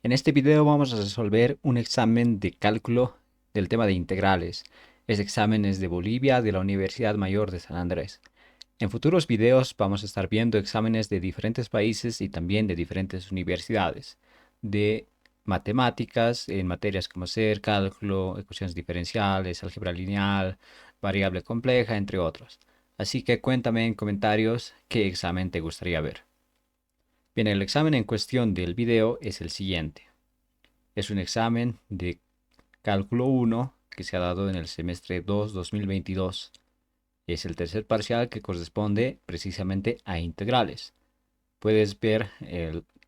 En este video vamos a resolver un examen de cálculo del tema de integrales. Este examen es de Bolivia, de la Universidad Mayor de San Andrés. En futuros videos vamos a estar viendo exámenes de diferentes países y también de diferentes universidades, de matemáticas en materias como ser cálculo, ecuaciones diferenciales, álgebra lineal, variable compleja, entre otros. Así que cuéntame en comentarios qué examen te gustaría ver. Bien, el examen en cuestión del video es el siguiente. Es un examen de cálculo 1 que se ha dado en el semestre 2 2022. Es el tercer parcial que corresponde precisamente a integrales. Puedes ver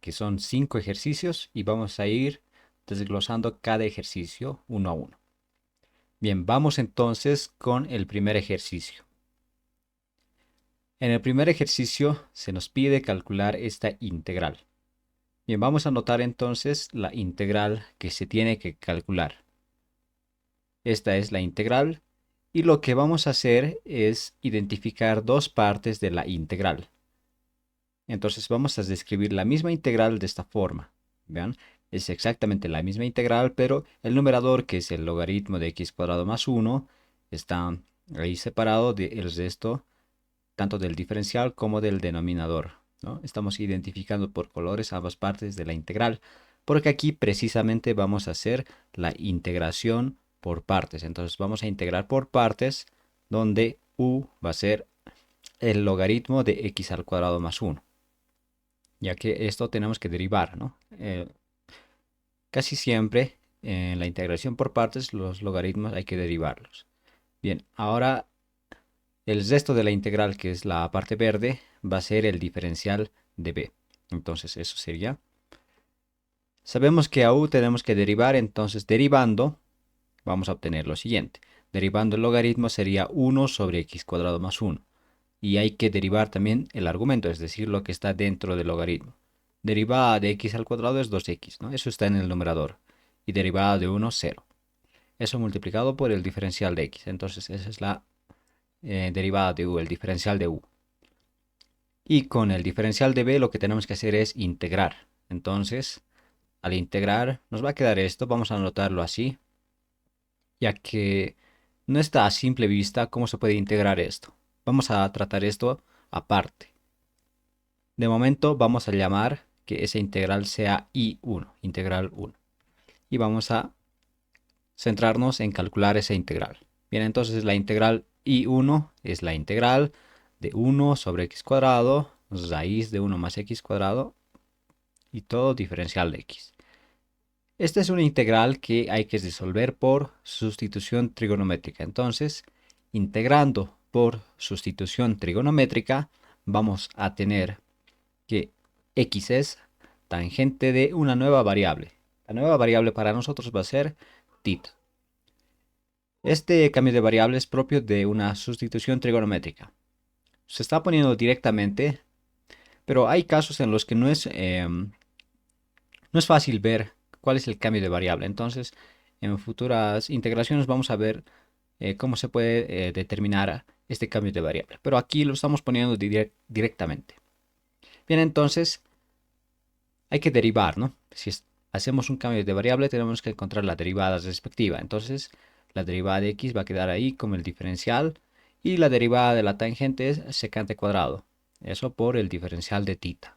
que son 5 ejercicios y vamos a ir desglosando cada ejercicio uno a uno. Bien, vamos entonces con el primer ejercicio. En el primer ejercicio se nos pide calcular esta integral. Bien, vamos a anotar entonces la integral que se tiene que calcular. Esta es la integral y lo que vamos a hacer es identificar dos partes de la integral. Entonces vamos a describir la misma integral de esta forma. Vean, es exactamente la misma integral, pero el numerador, que es el logaritmo de x cuadrado más 1, está ahí separado del resto, tanto del diferencial como del denominador, ¿no? Estamos identificando por colores ambas partes de la integral, porque aquí precisamente vamos a hacer la integración por partes. Entonces vamos a integrar por partes, donde u va a ser el logaritmo de x al cuadrado más 1, ya que esto tenemos que derivar, ¿no? Casi siempre en la integración por partes los logaritmos hay que derivarlos. Bien, ahora el resto de la integral, que es la parte verde, va a ser el diferencial de b. Entonces eso sería. Sabemos que a u tenemos que derivar, entonces derivando vamos a obtener lo siguiente. Derivando el logaritmo sería 1 sobre x cuadrado más 1. Y hay que derivar también el argumento, es decir, lo que está dentro del logaritmo. Derivada de x al cuadrado es 2x, ¿no? Eso está en el numerador. Y derivada de 1, 0. Eso multiplicado por el diferencial de x. Entonces esa es la derivada de u, el diferencial de u. Y con el diferencial de b lo que tenemos que hacer es integrar. Entonces, al integrar nos va a quedar esto. Vamos a anotarlo así, ya que no está a simple vista cómo se puede integrar esto. Vamos a tratar esto aparte. De momento vamos a llamar que esa integral sea I1, integral 1. Y vamos a centrarnos en calcular esa integral. Bien, entonces la integral I1 es la integral de 1 sobre x cuadrado, raíz de 1 más x cuadrado y todo diferencial de x. Esta es una integral que hay que resolver por sustitución trigonométrica. Entonces, integrando por sustitución trigonométrica, vamos a tener que x es tangente de una nueva variable. La nueva variable para nosotros va a ser θ. Este cambio de variable es propio de una sustitución trigonométrica. Se está poniendo directamente, pero hay casos en los que no es fácil ver cuál es el cambio de variable. Entonces, en futuras integraciones vamos a ver cómo se puede determinar este cambio de variable. Pero aquí lo estamos poniendo directamente. Bien, entonces hay que derivar, ¿no? Si hacemos un cambio de variable, tenemos que encontrar la derivada respectiva. Entonces, la derivada de x va a quedar ahí como el diferencial y la derivada de la tangente es secante cuadrado. Eso por el diferencial de θ.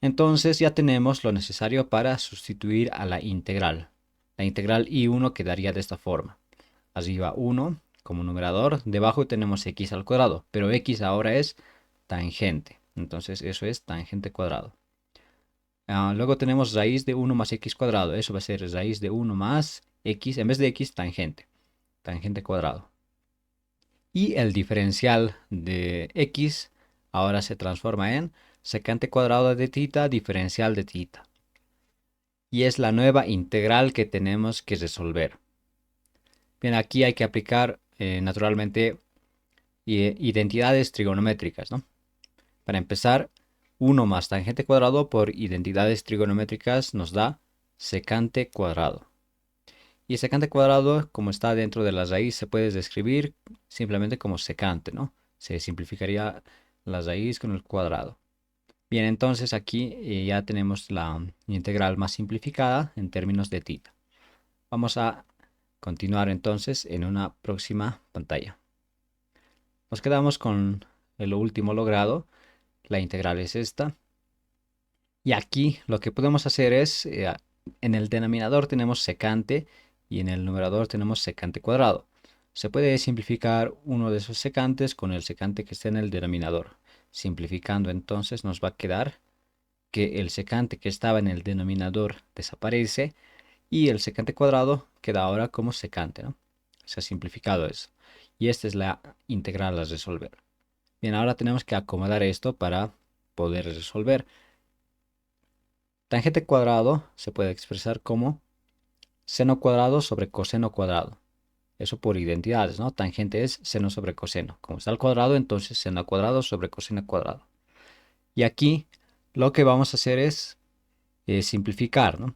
Entonces ya tenemos lo necesario para sustituir a la integral. La integral I1 quedaría de esta forma. Arriba 1 como numerador, debajo tenemos x al cuadrado, pero x ahora es tangente. Entonces eso es tangente cuadrado. Luego tenemos raíz de 1 más x cuadrado. Eso va a ser raíz de 1 más x, en vez de x, tangente. Tangente cuadrado. Y el diferencial de x ahora se transforma en secante cuadrado de θ, diferencial de θ. Y es la nueva integral que tenemos que resolver. Bien, aquí hay que aplicar naturalmente identidades trigonométricas, ¿no? Para empezar, 1 más tangente cuadrado por identidades trigonométricas nos da secante cuadrado. Y secante cuadrado, como está dentro de la raíz, se puede describir simplemente como secante, ¿no? Se simplificaría la raíz con el cuadrado. Bien, entonces aquí ya tenemos la integral más simplificada en términos de θ. Vamos a continuar entonces en una próxima pantalla. Nos quedamos con el último logrado. La integral es esta. Y aquí lo que podemos hacer es, en el denominador tenemos secante y en el numerador tenemos secante cuadrado. Se puede simplificar uno de esos secantes con el secante que está en el denominador. Simplificando entonces nos va a quedar que el secante que estaba en el denominador desaparece y el secante cuadrado queda ahora como secante, ¿no? Se ha simplificado eso. Y esta es la integral a resolver. Bien, ahora tenemos que acomodar esto para poder resolver. Tangente cuadrado se puede expresar como seno cuadrado sobre coseno cuadrado. Eso por identidades, ¿no? Tangente es seno sobre coseno. Como está al cuadrado, entonces seno cuadrado sobre coseno cuadrado. Y aquí lo que vamos a hacer es simplificar, ¿no?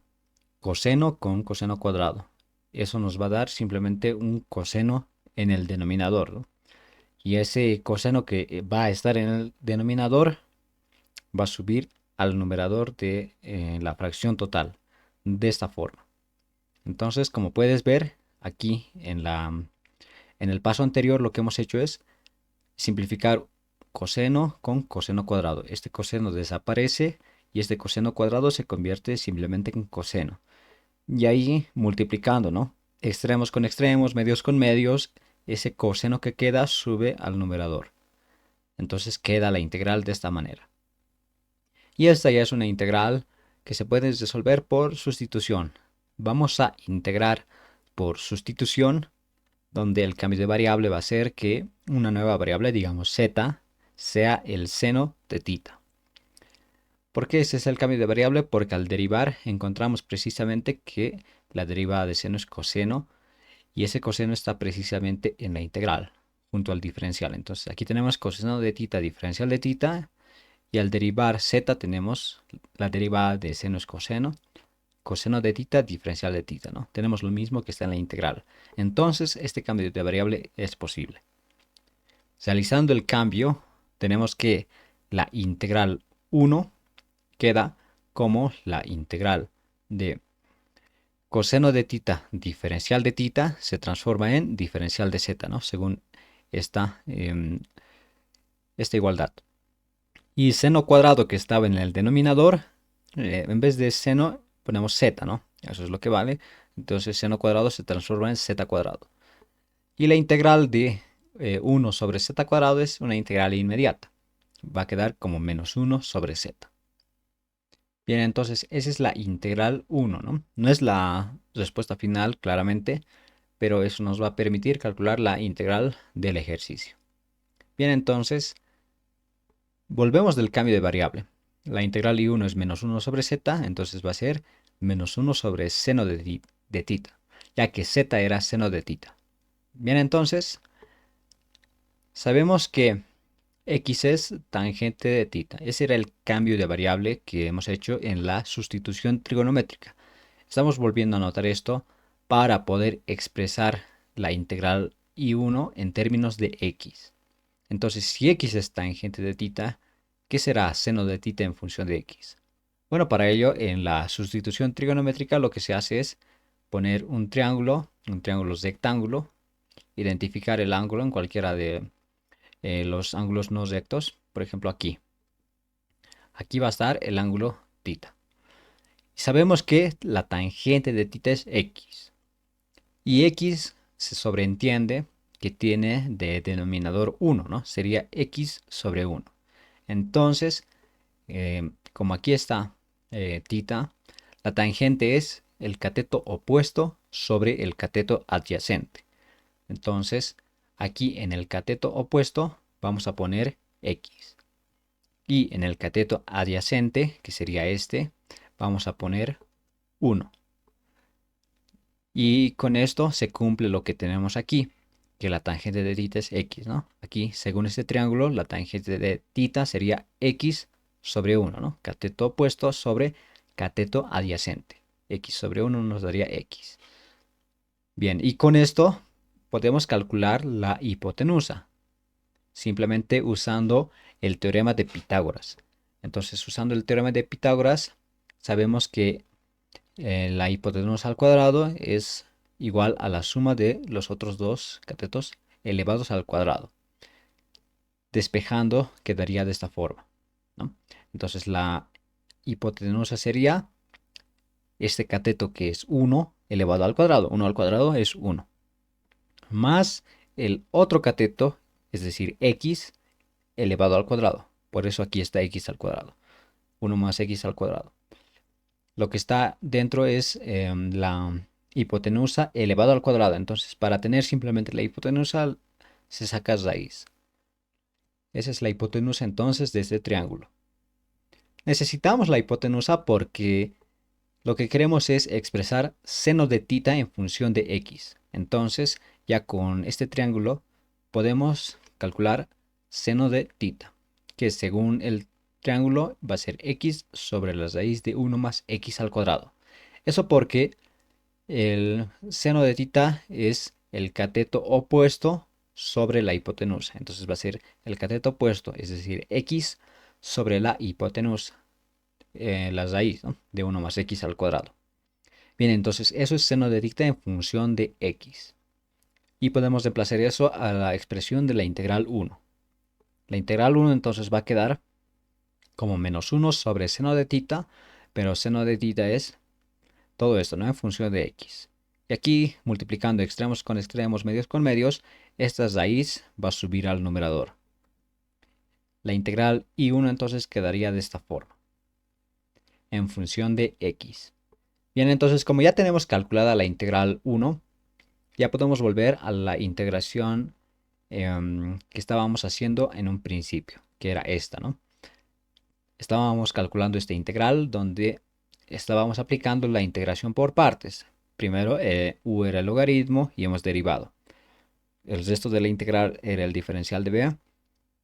Coseno con coseno cuadrado. Eso nos va a dar simplemente un coseno en el denominador, ¿no? Y ese coseno que va a estar en el denominador va a subir al numerador de la fracción total, de esta forma. Entonces, como puedes ver aquí en el paso anterior, lo que hemos hecho es simplificar coseno con coseno cuadrado. Este coseno desaparece y este coseno cuadrado se convierte simplemente en coseno. Y ahí multiplicando, ¿no? Extremos con extremos, medios con medios, ese coseno que queda sube al numerador. Entonces queda la integral de esta manera. Y esta ya es una integral que se puede resolver por sustitución. Vamos a integrar por sustitución, donde el cambio de variable va a ser que una nueva variable, digamos z, sea el seno de θ. ¿Por qué ese es el cambio de variable? Porque al derivar encontramos precisamente que la derivada de seno es coseno y ese coseno está precisamente en la integral junto al diferencial. Entonces aquí tenemos coseno de θ diferencial de θ y al derivar z tenemos la derivada de seno es coseno, coseno de θ diferencial de θ, ¿no? Tenemos lo mismo que está en la integral. Entonces este cambio de variable es posible. Realizando el cambio tenemos que la integral 1 queda como la integral de coseno de θ diferencial de θ se transforma en diferencial de z, ¿no? Según esta igualdad. Y seno cuadrado que estaba en el denominador, en vez de seno ponemos z, ¿no? Eso es lo que vale. Entonces seno cuadrado se transforma en z cuadrado. Y la integral de 1 sobre z cuadrado es una integral inmediata. Va a quedar como menos 1 sobre z. Bien, entonces esa es la integral 1, ¿no? No es la respuesta final, claramente, pero eso nos va a permitir calcular la integral del ejercicio. Bien, entonces, volvemos del cambio de variable. La integral I1 es menos 1 sobre z, entonces va a ser menos 1 sobre seno de θ, ya que z era seno de θ. Bien, entonces, sabemos que x es tangente de θ. Ese era el cambio de variable que hemos hecho en la sustitución trigonométrica. Estamos volviendo a anotar esto para poder expresar la integral I1 en términos de x. Entonces, si x es tangente de θ, ¿qué será seno de θ en función de x? Bueno, para ello, en la sustitución trigonométrica lo que se hace es poner un triángulo rectángulo, identificar el ángulo en cualquiera de los ángulos no rectos, por ejemplo aquí. Aquí va a estar el ángulo θ. Sabemos que la tangente de θ es x. Y x se sobreentiende que tiene de denominador 1, ¿no? Sería x sobre 1. Entonces, como aquí está θ, la tangente es el cateto opuesto sobre el cateto adyacente. Entonces, aquí en el cateto opuesto vamos a poner x. Y en el cateto adyacente, que sería este, vamos a poner 1. Y con esto se cumple lo que tenemos aquí, que la tangente de θ es x, ¿no? Aquí, según este triángulo, la tangente de θ sería x sobre 1, ¿no? Cateto opuesto sobre cateto adyacente. X sobre 1 nos daría x. Bien, y con esto podemos calcular la hipotenusa, simplemente usando el teorema de Pitágoras. Entonces, usando el teorema de Pitágoras, sabemos que la hipotenusa al cuadrado es igual a la suma de los otros dos catetos elevados al cuadrado. Despejando quedaría de esta forma, ¿no? Entonces la hipotenusa sería este cateto que es 1 elevado al cuadrado. 1 al cuadrado es 1. Más el otro cateto, es decir, x elevado al cuadrado. Por eso aquí está x al cuadrado. 1 más x al cuadrado. Lo que está dentro es la hipotenusa elevado al cuadrado. Entonces, para tener simplemente la hipotenusa, se saca raíz. Esa es la hipotenusa entonces de este triángulo. Necesitamos la hipotenusa porque lo que queremos es expresar seno de tita en función de x. Entonces, ya con este triángulo podemos calcular seno de tita, que según el triángulo va a ser x sobre la raíz de 1 más x al cuadrado. Eso porque el seno de tita es el cateto opuesto sobre la hipotenusa. Entonces va a ser el cateto opuesto, es decir, x sobre la hipotenusa, la raíz, ¿no?, de 1 más x al cuadrado. Bien, entonces eso es seno de tita en función de x. Y podemos desplazar eso a la expresión de la integral 1. La integral 1 entonces va a quedar como menos 1 sobre seno de tita, pero seno de tita es todo esto, ¿no?, en función de x. Y aquí, multiplicando extremos con extremos, medios con medios, esta raíz va a subir al numerador. La integral I1 entonces quedaría de esta forma, en función de x. Bien, entonces como ya tenemos calculada la integral 1, ya podemos volver a la integración que estábamos haciendo en un principio, que era esta, ¿no? Estábamos calculando esta integral donde estábamos aplicando la integración por partes. Primero, u era el logaritmo y hemos derivado. El resto de la integral era el diferencial de b.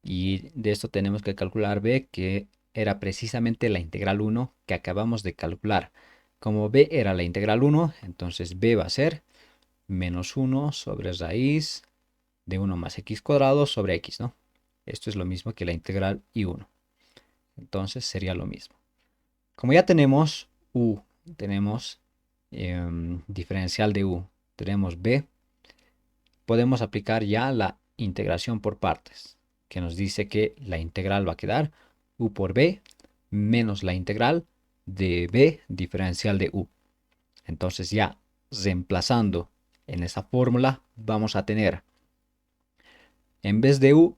Y de esto tenemos que calcular b, que era precisamente la integral 1 que acabamos de calcular. Como b era la integral 1, entonces b va a ser menos 1 sobre raíz de 1 más x cuadrado sobre x, ¿no? Esto es lo mismo que la integral I1. Entonces sería lo mismo. Como ya tenemos u, tenemos diferencial de u, tenemos b, podemos aplicar ya la integración por partes, que nos dice que la integral va a quedar u por b menos la integral de b diferencial de u. Entonces ya reemplazando en esa fórmula vamos a tener, en vez de u,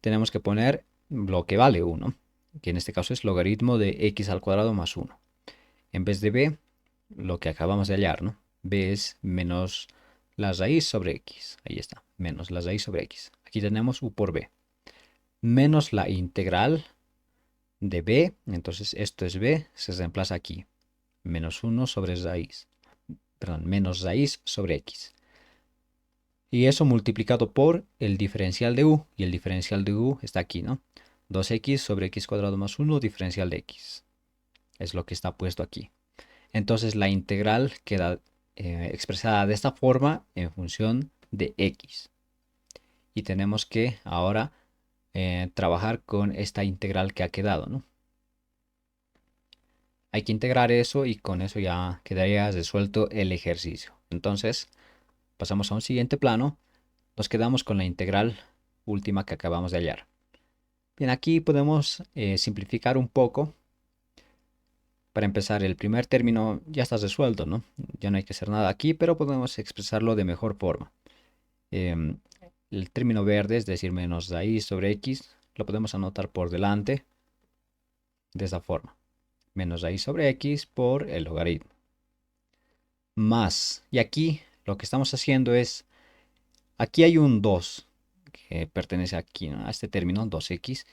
tenemos que poner lo que vale u, ¿no?, que en este caso es logaritmo de x al cuadrado más 1. En vez de b, lo que acabamos de hallar, ¿no? B es menos la raíz sobre x. Ahí está, menos la raíz sobre x. Aquí tenemos u por b. Menos la integral de b, entonces esto es b, se reemplaza aquí. Menos 1 sobre raíz. Perdón, menos raíz sobre x. Y eso multiplicado por el diferencial de u. Y el diferencial de u está aquí, ¿no? 2x sobre x cuadrado más 1, diferencial de x. Es lo que está puesto aquí. Entonces la integral queda expresada de esta forma en función de x. Y tenemos que ahora trabajar con esta integral que ha quedado, ¿no? Hay que integrar eso y con eso ya quedaría resuelto el ejercicio. Entonces pasamos a un siguiente plano. Nos quedamos con la integral última que acabamos de hallar. Bien, aquí podemos simplificar un poco. Para empezar, el primer término ya está resuelto, ¿no? Ya no hay que hacer nada aquí, pero podemos expresarlo de mejor forma. Em, el término verde, es decir, menos raíz sobre x, lo podemos anotar por delante de esta forma. Menos raíz sobre x por el logaritmo. Más, y aquí lo que estamos haciendo es, aquí hay un 2 que pertenece aquí, ¿no?, a este término, 2x.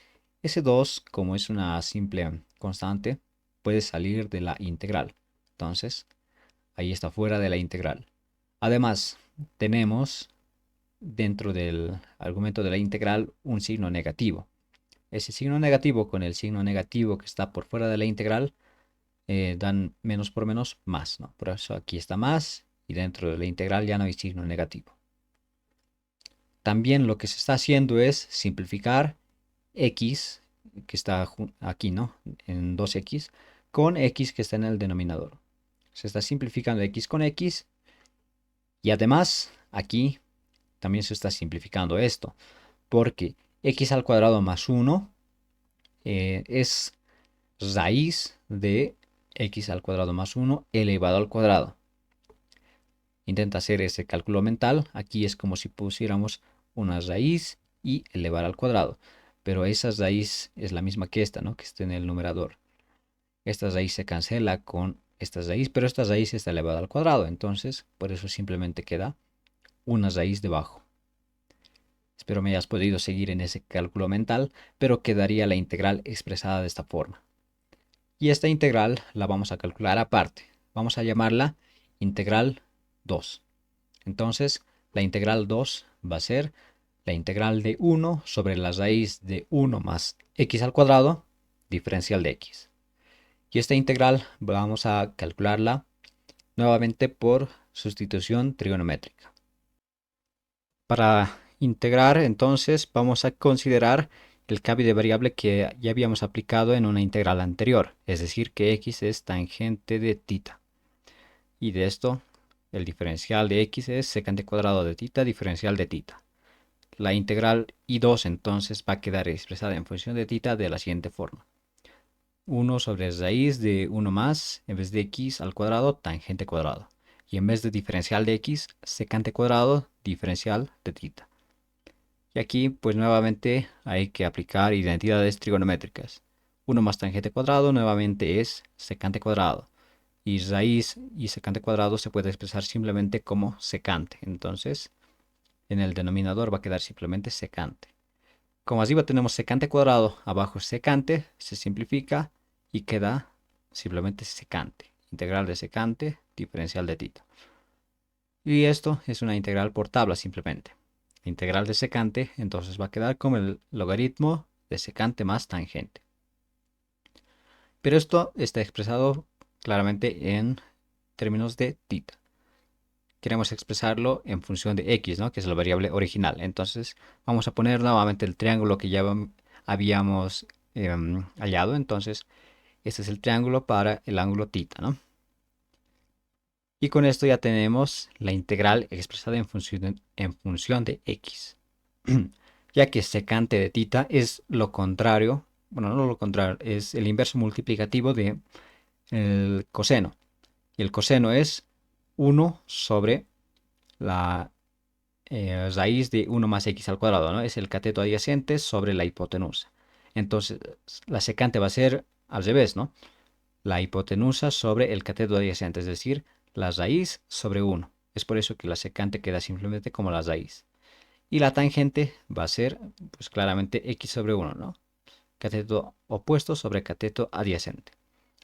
Ese 2, como es una simple constante, puede salir de la integral. Entonces, ahí está fuera de la integral. Además, tenemos dentro del argumento de la integral un signo negativo. Ese signo negativo con el signo negativo que está por fuera de la integral dan menos por menos más, ¿no? Por eso aquí está más y dentro de la integral ya no hay signo negativo. También lo que se está haciendo es simplificar x que está aquí, ¿no? En 2x, con x que está en el denominador. Se está simplificando x con x. Y además, aquí también se está simplificando esto, porque x al cuadrado más 1 es raíz de x al cuadrado más 1 elevado al cuadrado. Intenta hacer ese cálculo mental. Aquí es como si pusiéramos una raíz y elevar al cuadrado. Pero esa raíz es la misma que esta, ¿no? Que está en el numerador. Esta raíz se cancela con esta raíz, pero esta raíz está elevada al cuadrado. Entonces, por eso simplemente queda una raíz debajo. Espero me hayas podido seguir en ese cálculo mental, pero quedaría la integral expresada de esta forma. Y esta integral la vamos a calcular aparte. Vamos a llamarla integral 2. Entonces, la integral 2 va a ser la integral de 1 sobre la raíz de 1 más x al cuadrado, diferencial de x. Y esta integral vamos a calcularla nuevamente por sustitución trigonométrica. Para integrar, entonces, vamos a considerar el cambio de variable que ya habíamos aplicado en una integral anterior, es decir, que x es tangente de θ. Y de esto, el diferencial de x es secante cuadrado de θ diferencial de θ. La integral I2 entonces va a quedar expresada en función de θ de la siguiente forma. 1 sobre raíz de 1 más, en vez de x al cuadrado, tangente cuadrado. Y en vez de diferencial de x, secante cuadrado, diferencial de θ. Y aquí, pues nuevamente hay que aplicar identidades trigonométricas. 1 más tangente cuadrado nuevamente es secante cuadrado. Y raíz y secante cuadrado se puede expresar simplemente como secante. Entonces, en el denominador va a quedar simplemente secante. Como arriba tenemos secante cuadrado, abajo secante, se simplifica y queda simplemente secante. Integral de secante, diferencial de θ. Y esto es una integral por tabla simplemente. La integral de secante entonces va a quedar como el logaritmo de secante más tangente. Pero esto está expresado claramente en términos de θ. Queremos expresarlo en función de x, ¿no? Que es la variable original. Entonces vamos a poner nuevamente el triángulo que ya habíamos hallado. Entonces este es el triángulo para el ángulo θ, ¿no? Y con esto ya tenemos la integral expresada en función de x. Ya que secante de θ es lo contrario, bueno, no lo contrario, es el inverso multiplicativo de el coseno. Y el coseno es 1 sobre la raíz de 1 más x al cuadrado, ¿no? Es el cateto adyacente sobre la hipotenusa. Entonces, la secante va a ser al revés, ¿no? La hipotenusa sobre el cateto adyacente, es decir, la raíz sobre 1. Es por eso que la secante queda simplemente como la raíz. Y la tangente va a ser, pues claramente, x sobre 1, ¿no? Cateto opuesto sobre cateto adyacente.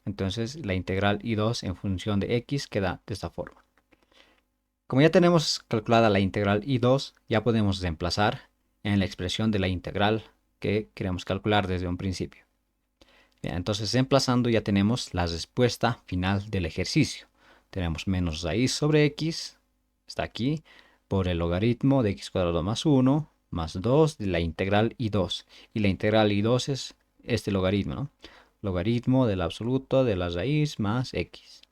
Entonces, la integral I2 en función de x queda de esta forma. Como ya tenemos calculada la integral I2, ya podemos reemplazar en la expresión de la integral que queremos calcular desde un principio. Bien, entonces reemplazando ya tenemos la respuesta final del ejercicio. Tenemos menos raíz sobre x, está aquí, por el logaritmo de x cuadrado más 1, más 2 de la integral I2. Y la integral I2 es este logaritmo, ¿no? Logaritmo del absoluto de la raíz más x.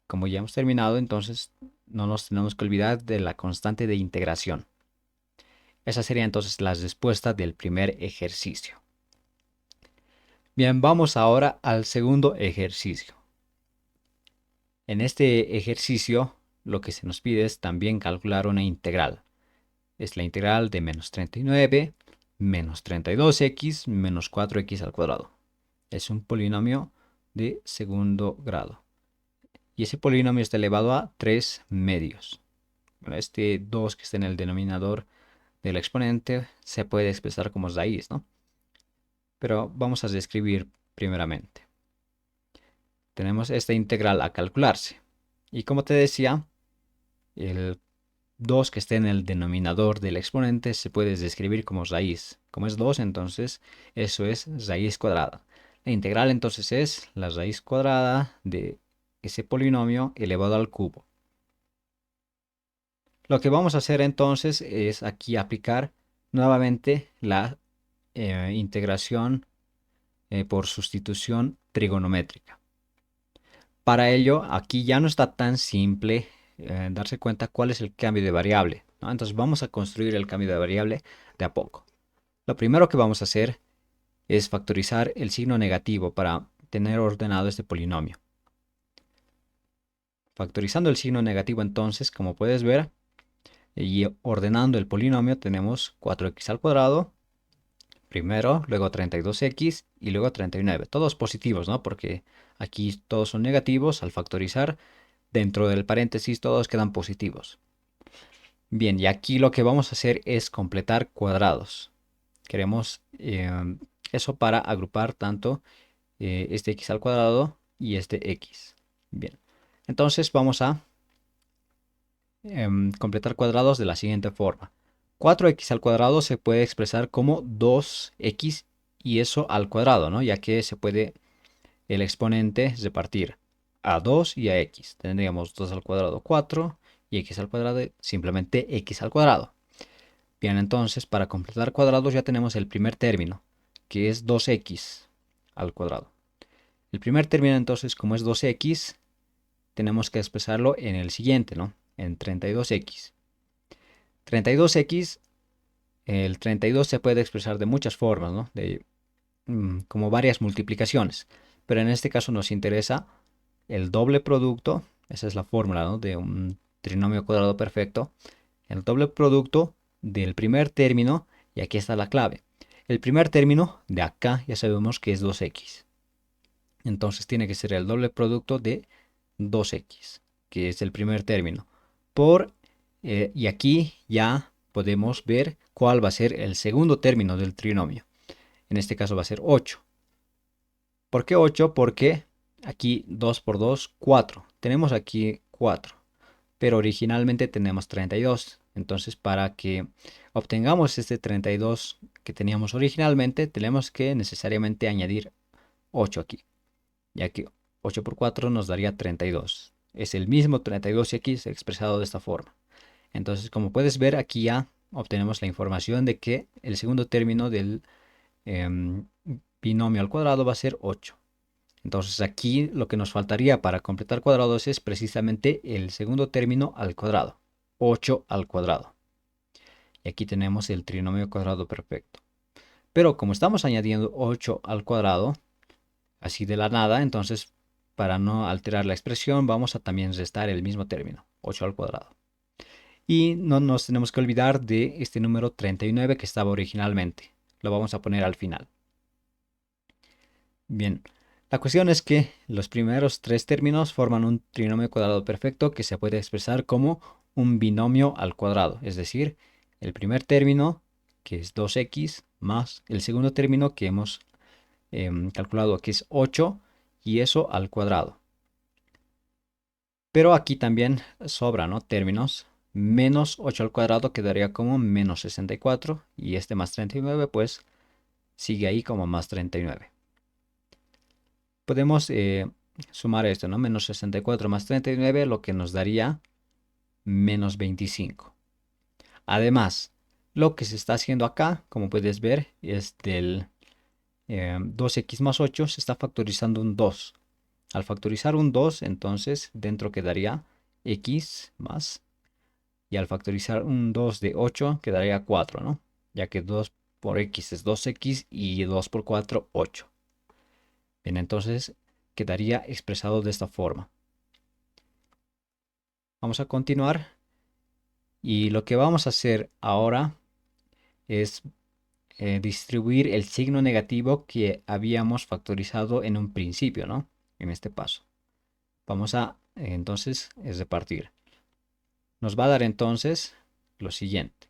Como ya hemos terminado, entonces no nos tenemos que olvidar de la constante de integración. Esa sería entonces la respuesta del primer ejercicio. Bien, vamos ahora al segundo ejercicio. En este ejercicio, lo que se nos pide es también calcular una integral. Es la integral de menos 39, menos 32x, menos 4x al cuadrado. Es un polinomio de segundo grado. Y ese polinomio está elevado a 3 medios. Bueno, este 2 que está en el denominador del exponente se puede expresar como raíz, ¿no? Pero vamos a describir primeramente. Tenemos esta integral a calcularse. Y como te decía, el 2 que está en el denominador del exponente se puede describir como raíz. Como es 2, entonces eso es raíz cuadrada. La integral entonces es la raíz cuadrada de ese polinomio elevado al cubo. Lo que vamos a hacer entonces es aquí aplicar nuevamente la integración por sustitución trigonométrica. Para ello, aquí ya no está tan simple darse cuenta cuál es el cambio de variable, ¿no? Entonces vamos a construir el cambio de variable de a poco. Lo primero que vamos a hacer es factorizar el signo negativo para tener ordenado este polinomio. Factorizando el signo negativo entonces, como puedes ver, y ordenando el polinomio tenemos 4x al cuadrado, primero, luego 32x y luego 39. Todos positivos, ¿no? Porque aquí todos son negativos. Al factorizar, dentro del paréntesis todos quedan positivos. Bien, y aquí lo que vamos a hacer es completar cuadrados. Queremos eso para agrupar tanto este x al cuadrado y este x. Bien, entonces vamos a completar cuadrados de la siguiente forma. 4x al cuadrado se puede expresar como 2x y eso al cuadrado, ¿no? Ya que se puede el exponente repartir a 2 y a x. Tendríamos 2 al cuadrado 4 y x al cuadrado simplemente x al cuadrado. Bien, entonces para completar cuadrados ya tenemos el primer término, que es 2x al cuadrado. El primer término entonces, como es 2x, tenemos que expresarlo en el siguiente, ¿no? En 32x. 32x, el 32 se puede expresar de muchas formas, ¿no? Como varias multiplicaciones. Pero en este caso nos interesa el doble producto, esa es la fórmula, ¿no? De un trinomio cuadrado perfecto, el doble producto del primer término, y aquí está la clave. El primer término de acá ya sabemos que es 2x. Entonces tiene que ser el doble producto de 2x, que es el primer término. Y aquí ya podemos ver cuál va a ser el segundo término del trinomio. En este caso va a ser 8. ¿Por qué 8? Porque aquí 2 por 2, 4. Tenemos aquí 4, pero originalmente tenemos 32. Entonces, para que obtengamos este 32 que teníamos originalmente, tenemos que necesariamente añadir 8 aquí, ya que 8 por 4 nos daría 32. Es el mismo 32x expresado de esta forma. Entonces, como puedes ver, aquí ya obtenemos la información de que el segundo término del binomio al cuadrado va a ser 8. Entonces aquí lo que nos faltaría para completar cuadrados es precisamente el segundo término al cuadrado, 8 al cuadrado. Y aquí tenemos el trinomio cuadrado perfecto. Pero como estamos añadiendo 8 al cuadrado, así de la nada, entonces para no alterar la expresión vamos a también restar el mismo término, 8 al cuadrado. Y no nos tenemos que olvidar de este número 39 que estaba originalmente. Lo vamos a poner al final. Bien, la cuestión es que los primeros tres términos forman un trinomio cuadrado perfecto que se puede expresar como un binomio al cuadrado, es decir, el primer término, que es 2x, más el segundo término que hemos calculado que es 8, y eso al cuadrado. Pero aquí también sobra, ¿no? Términos. Menos 8 al cuadrado quedaría como menos 64, y este más 39 pues sigue ahí como más 39. Podemos sumar esto, ¿no? Menos 64 más 39, lo que nos daría menos 25. Además, lo que se está haciendo acá, como puedes ver, es del 2x más 8, se está factorizando un 2. Al factorizar un 2, entonces dentro quedaría x más, y al factorizar un 2 de 8 quedaría 4, ¿no? Ya que 2 por x es 2x y 2 por 4, 8. Bien, entonces quedaría expresado de esta forma. Vamos a continuar y lo que vamos a hacer ahora es distribuir el signo negativo que habíamos factorizado en un principio, ¿no? En este paso. Vamos a entonces repartir. Nos va a dar entonces lo siguiente.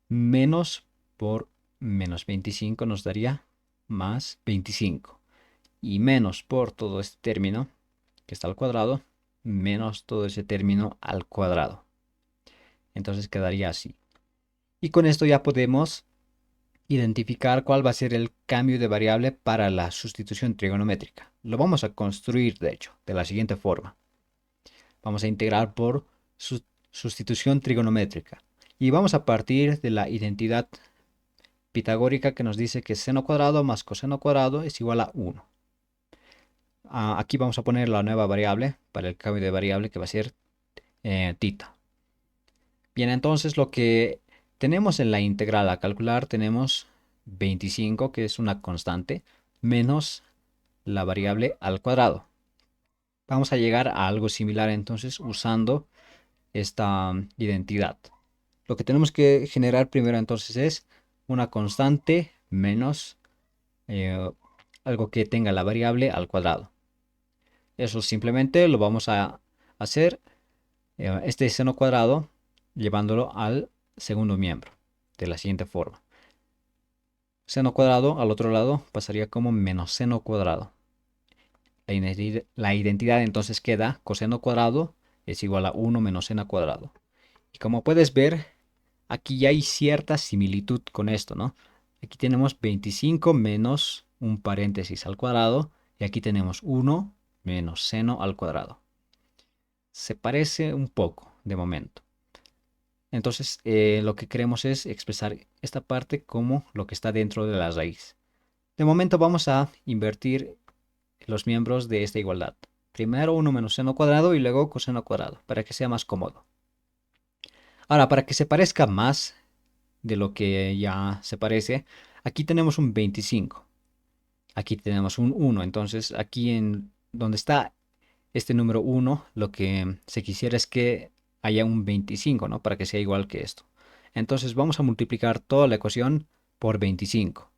Menos por menos 25 nos daría más 25. Y menos por todo este término que está al cuadrado, menos todo ese término al cuadrado. Entonces quedaría así. Y con esto ya podemos identificar cuál va a ser el cambio de variable para la sustitución trigonométrica. Lo vamos a construir, de hecho, de la siguiente forma. Vamos a integrar por sustitución trigonométrica. Y vamos a partir de la identidad pitagórica que nos dice que seno cuadrado más coseno cuadrado es igual a 1. Aquí vamos a poner la nueva variable para el cambio de variable que va a ser tita. Bien, entonces lo que tenemos en la integral a calcular tenemos 25, que es una constante, menos la variable al cuadrado. Vamos a llegar a algo similar entonces usando esta identidad. Lo que tenemos que generar primero entonces es una constante menos algo que tenga la variable al cuadrado. Eso simplemente lo vamos a hacer este seno cuadrado llevándolo al segundo miembro de la siguiente forma. Seno cuadrado al otro lado pasaría como menos seno cuadrado. La identidad entonces queda coseno cuadrado es igual a 1 menos seno cuadrado. Y como puedes ver, aquí ya hay cierta similitud con esto, ¿no? Aquí tenemos 25 menos un paréntesis al cuadrado y aquí tenemos 1 menos seno al cuadrado. Se parece un poco de momento. Entonces lo que queremos es expresar esta parte como lo que está dentro de la raíz. De momento vamos a invertir los miembros de esta igualdad. Primero 1 menos seno cuadrado y luego coseno cuadrado, para que sea más cómodo. Ahora, para que se parezca más de lo que ya se parece, aquí tenemos un 25. Aquí tenemos un 1. Entonces, aquí en donde está este número 1, lo que se quisiera es que haya un 25, ¿no? Para que sea igual que esto. Entonces, vamos a multiplicar toda la ecuación por 25.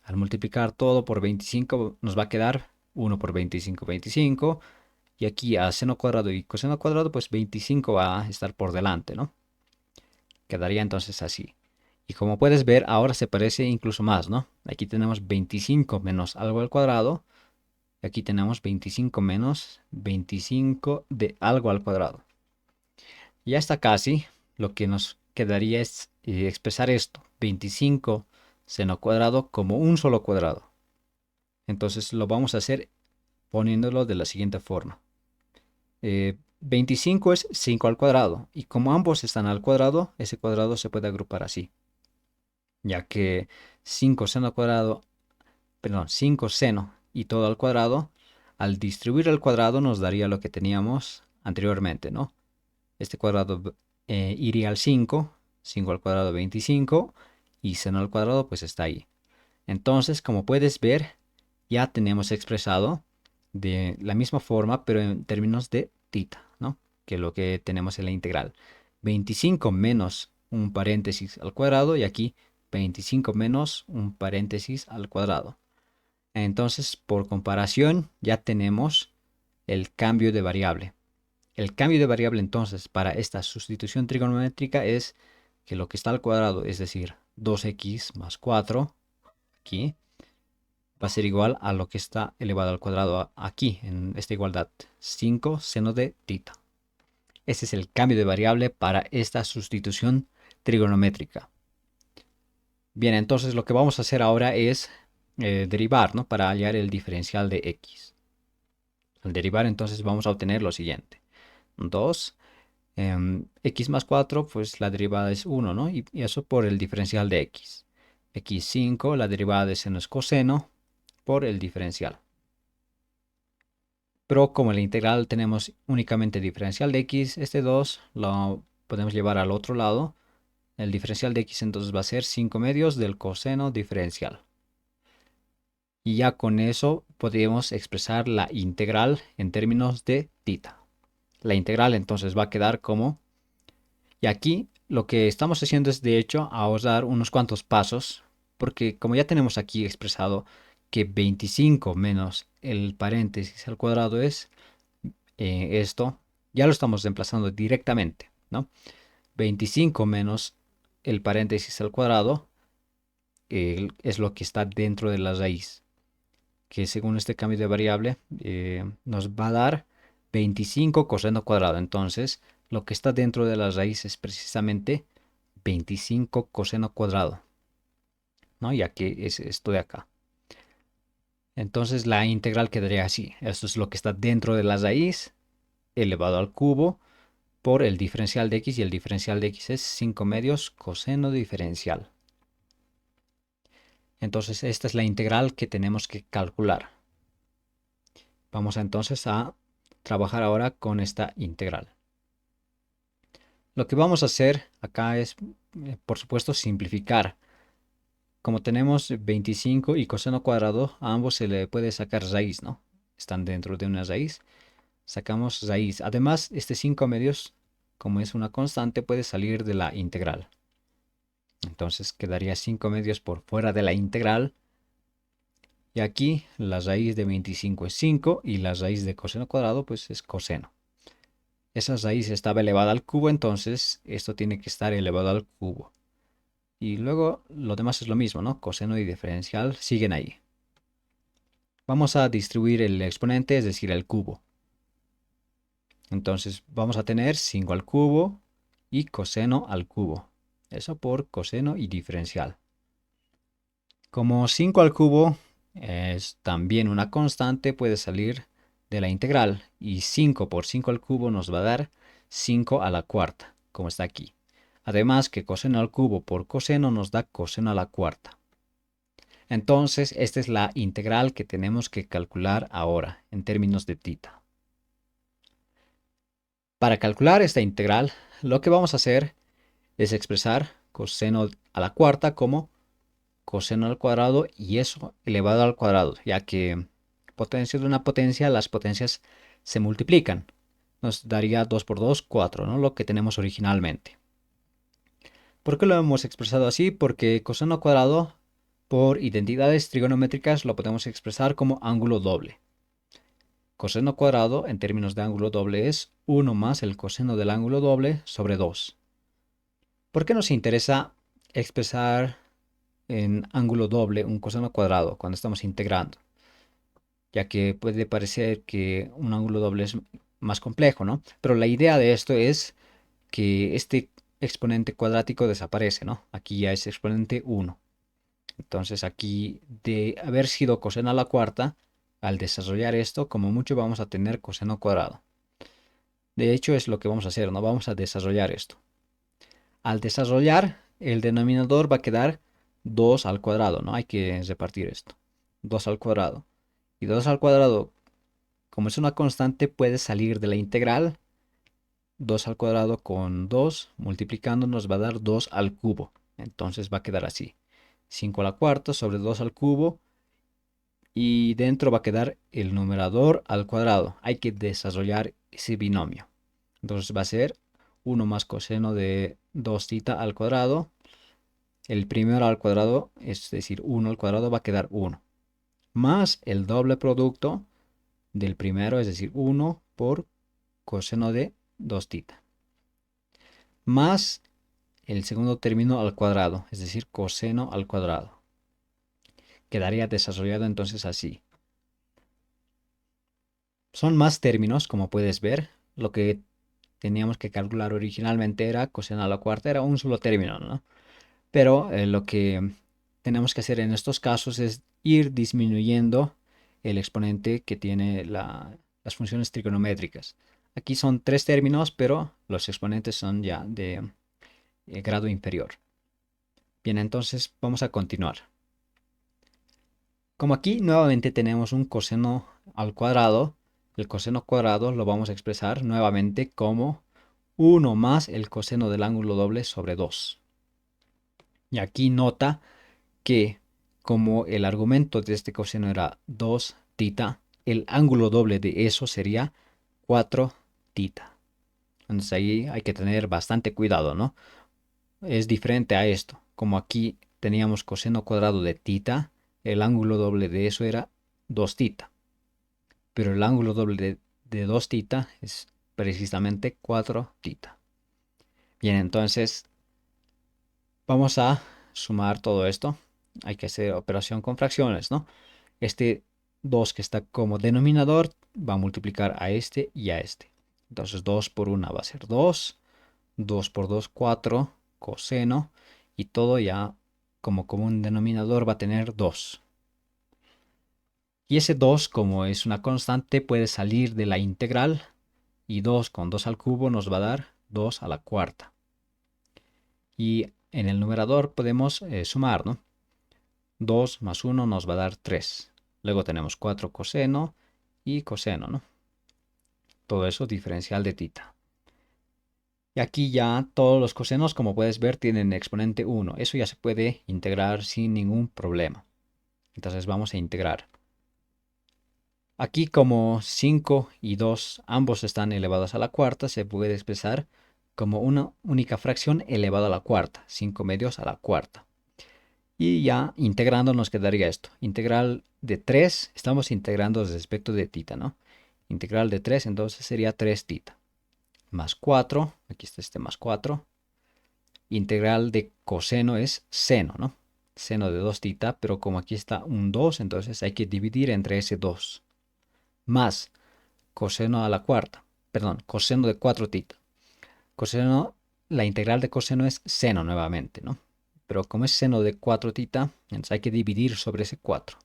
Al multiplicar todo por 25 nos va a quedar 1 por 25, 25. Y aquí a seno cuadrado y coseno cuadrado, pues 25 va a estar por delante, ¿no? Quedaría entonces así. Y como puedes ver, ahora se parece incluso más, ¿no? Aquí tenemos 25 menos algo al cuadrado. Y aquí tenemos 25 menos 25 de algo al cuadrado. Ya está casi. Lo que nos quedaría es expresar esto. 25 seno cuadrado como un solo cuadrado. Entonces lo vamos a hacer poniéndolo de la siguiente forma. 25 es 5 al cuadrado. Y como ambos están al cuadrado, ese cuadrado se puede agrupar así. Ya que 5 seno cuadrado, perdón, 5 seno y todo al cuadrado, al distribuir el cuadrado nos daría lo que teníamos anteriormente, ¿no? Este cuadrado iría al 5, 5 al cuadrado 25 y seno al cuadrado pues está ahí. Entonces, como puedes ver, ya tenemos expresado de la misma forma, pero en términos de tita, ¿no? Que lo que tenemos en la integral. 25 menos un paréntesis al cuadrado y aquí 25 menos un paréntesis al cuadrado. Entonces, por comparación, ya tenemos el cambio de variable. El cambio de variable entonces para esta sustitución trigonométrica es que lo que está al cuadrado, es decir, 2x más 4, aquí, va a ser igual a lo que está elevado al cuadrado aquí, en esta igualdad, 5 seno de tita. Ese es el cambio de variable para esta sustitución trigonométrica. Bien, entonces lo que vamos a hacer ahora es derivar, ¿no? Para hallar el diferencial de x. Al derivar entonces vamos a obtener lo siguiente. 2, x más 4, pues la derivada es 1, ¿no? Y eso por el diferencial de x. x5, la derivada de seno es coseno por el diferencial. Pero como en la integral tenemos únicamente diferencial de x, este 2 lo podemos llevar al otro lado. El diferencial de x entonces va a ser 5 medios del coseno diferencial. Y ya con eso podemos expresar la integral en términos de tita. La integral entonces va a quedar como... Y aquí lo que estamos haciendo es de hecho ahorrar unos cuantos pasos, porque como ya tenemos aquí expresado que 25 menos el paréntesis al cuadrado es esto, ya lo estamos reemplazando directamente, ¿no? 25 menos el paréntesis al cuadrado es lo que está dentro de la raíz, que según este cambio de variable nos va a dar 25 coseno cuadrado. Entonces, lo que está dentro de la raíz es precisamente 25 coseno cuadrado, ¿no? Ya que es esto de acá. Entonces, la integral quedaría así. Esto es lo que está dentro de la raíz elevado al cubo por el diferencial de x, y el diferencial de x es 5 medios coseno diferencial. Entonces esta es la integral que tenemos que calcular. Vamos entonces a trabajar ahora con esta integral. Lo que vamos a hacer acá es, por supuesto, simplificar. Como tenemos 25 y coseno cuadrado, a ambos se le puede sacar raíz, ¿no? Están dentro de una raíz. Sacamos raíz. Además, este 5 medios, como es una constante, puede salir de la integral. Entonces quedaría 5 medios por fuera de la integral. Y aquí la raíz de 25 es 5 y la raíz de coseno cuadrado pues es coseno. Esa raíz estaba elevada al cubo, entonces esto tiene que estar elevado al cubo. Y luego lo demás es lo mismo, ¿no? Coseno y diferencial siguen ahí. Vamos a distribuir el exponente, es decir, el cubo. Entonces vamos a tener 5 al cubo y coseno al cubo. Eso por coseno y diferencial. Como 5 al cubo es también una constante, puede salir de la integral. Y 5 por 5 al cubo nos va a dar 5 a la cuarta, como está aquí. Además que coseno al cubo por coseno nos da coseno a la cuarta. Entonces, esta es la integral que tenemos que calcular ahora en términos de tita. Para calcular esta integral, lo que vamos a hacer es expresar coseno a la cuarta como coseno al cuadrado y eso elevado al cuadrado, ya que potencia de una potencia, las potencias se multiplican. Nos daría 2 por 2, 4, ¿no? Lo que tenemos originalmente. ¿Por qué lo hemos expresado así? Porque coseno cuadrado por identidades trigonométricas lo podemos expresar como ángulo doble. Coseno cuadrado en términos de ángulo doble es 1 más el coseno del ángulo doble sobre 2. ¿Por qué nos interesa expresar en ángulo doble un coseno cuadrado cuando estamos integrando? Ya que puede parecer que un ángulo doble es más complejo, ¿no? Pero la idea de esto es que este exponente cuadrático desaparece, ¿no? Aquí ya es exponente 1. Entonces aquí de haber sido coseno a la cuarta, al desarrollar esto, como mucho vamos a tener coseno cuadrado. De hecho es lo que vamos a hacer, ¿no? Vamos a desarrollar esto. Al desarrollar, el denominador va a quedar 2 al cuadrado, ¿no? Hay que repartir esto. 2 al cuadrado. Y 2 al cuadrado, como es una constante, puede salir de la integral. 2 al cuadrado con 2 multiplicando nos va a dar 2 al cubo. Entonces va a quedar así. 5 a la cuarta sobre 2 al cubo. Y dentro va a quedar el numerador al cuadrado. Hay que desarrollar ese binomio. Entonces va a ser 1 más coseno de 2 tita al cuadrado. El primero al cuadrado, es decir, 1 al cuadrado, va a quedar 1. Más el doble producto del primero, es decir, 1 por coseno de 2 tita. Más el segundo término al cuadrado, es decir, coseno al cuadrado. Quedaría desarrollado entonces así. Son más términos, como puedes ver. Lo que teníamos que calcular originalmente era coseno a la cuarta, era un solo término, ¿no? Pero lo que tenemos que hacer en estos casos es ir disminuyendo el exponente que tiene las funciones trigonométricas. Aquí son 3 términos, pero los exponentes son ya de grado inferior. Bien, entonces vamos a continuar. Como aquí nuevamente tenemos un coseno al cuadrado, el coseno cuadrado lo vamos a expresar nuevamente como 1 más el coseno del ángulo doble sobre 2. Y aquí nota que como el argumento de este coseno era 2 tita, el ángulo doble de eso sería 4 tita. Entonces ahí hay que tener bastante cuidado, ¿no? Es diferente a esto. Como aquí teníamos coseno cuadrado de tita, el ángulo doble de eso era 2 tita. Pero el ángulo doble de 2 tita es precisamente 4 tita. Bien, entonces vamos a sumar todo esto. Hay que hacer operación con fracciones, ¿no? Este 2 que está como denominador va a multiplicar a este y a este. Entonces 2 por 1 va a ser 2. 2 por 2, 4. Coseno. Y todo ya como común denominador va a tener 2. Y ese 2, como es una constante, puede salir de la integral. Y 2 con 2 al cubo nos va a dar 2 a la cuarta. Y en el numerador podemos sumar, ¿no? 2 más 1 nos va a dar 3. Luego tenemos 4 coseno y coseno, ¿no? Todo eso diferencial de tita. Y aquí ya todos los cosenos, como puedes ver, tienen exponente 1. Eso ya se puede integrar sin ningún problema. Entonces vamos a integrar. Aquí como 5 y 2 ambos están elevados a la cuarta, se puede expresar como una única fracción elevada a la cuarta, 5 medios a la cuarta. Y ya integrando nos quedaría esto. Integral de 3, estamos integrando respecto de tita, ¿no? Integral de 3, entonces sería 3 tita. Más 4, aquí está este más 4. Integral de coseno es seno, ¿no? Seno de 2 tita, pero como aquí está un 2, entonces hay que dividir entre ese 2. Más coseno a la cuarta, perdón, coseno de 4 tita. Coseno, la integral de coseno es seno nuevamente, ¿no? Pero como es seno de 4 tita, entonces hay que dividir sobre ese 4.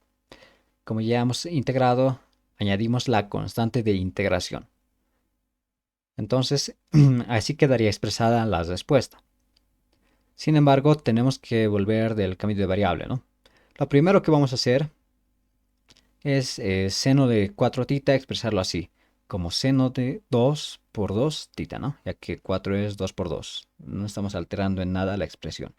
Como ya hemos integrado, añadimos la constante de integración. Entonces, así quedaría expresada la respuesta. Sin embargo, tenemos que volver del cambio de variable, ¿no? Lo primero que vamos a hacer es seno de 4 tita, expresarlo así, como seno de 2 por 2 tita, ¿no? Ya que 4 es 2 por 2. No estamos alterando en nada la expresión.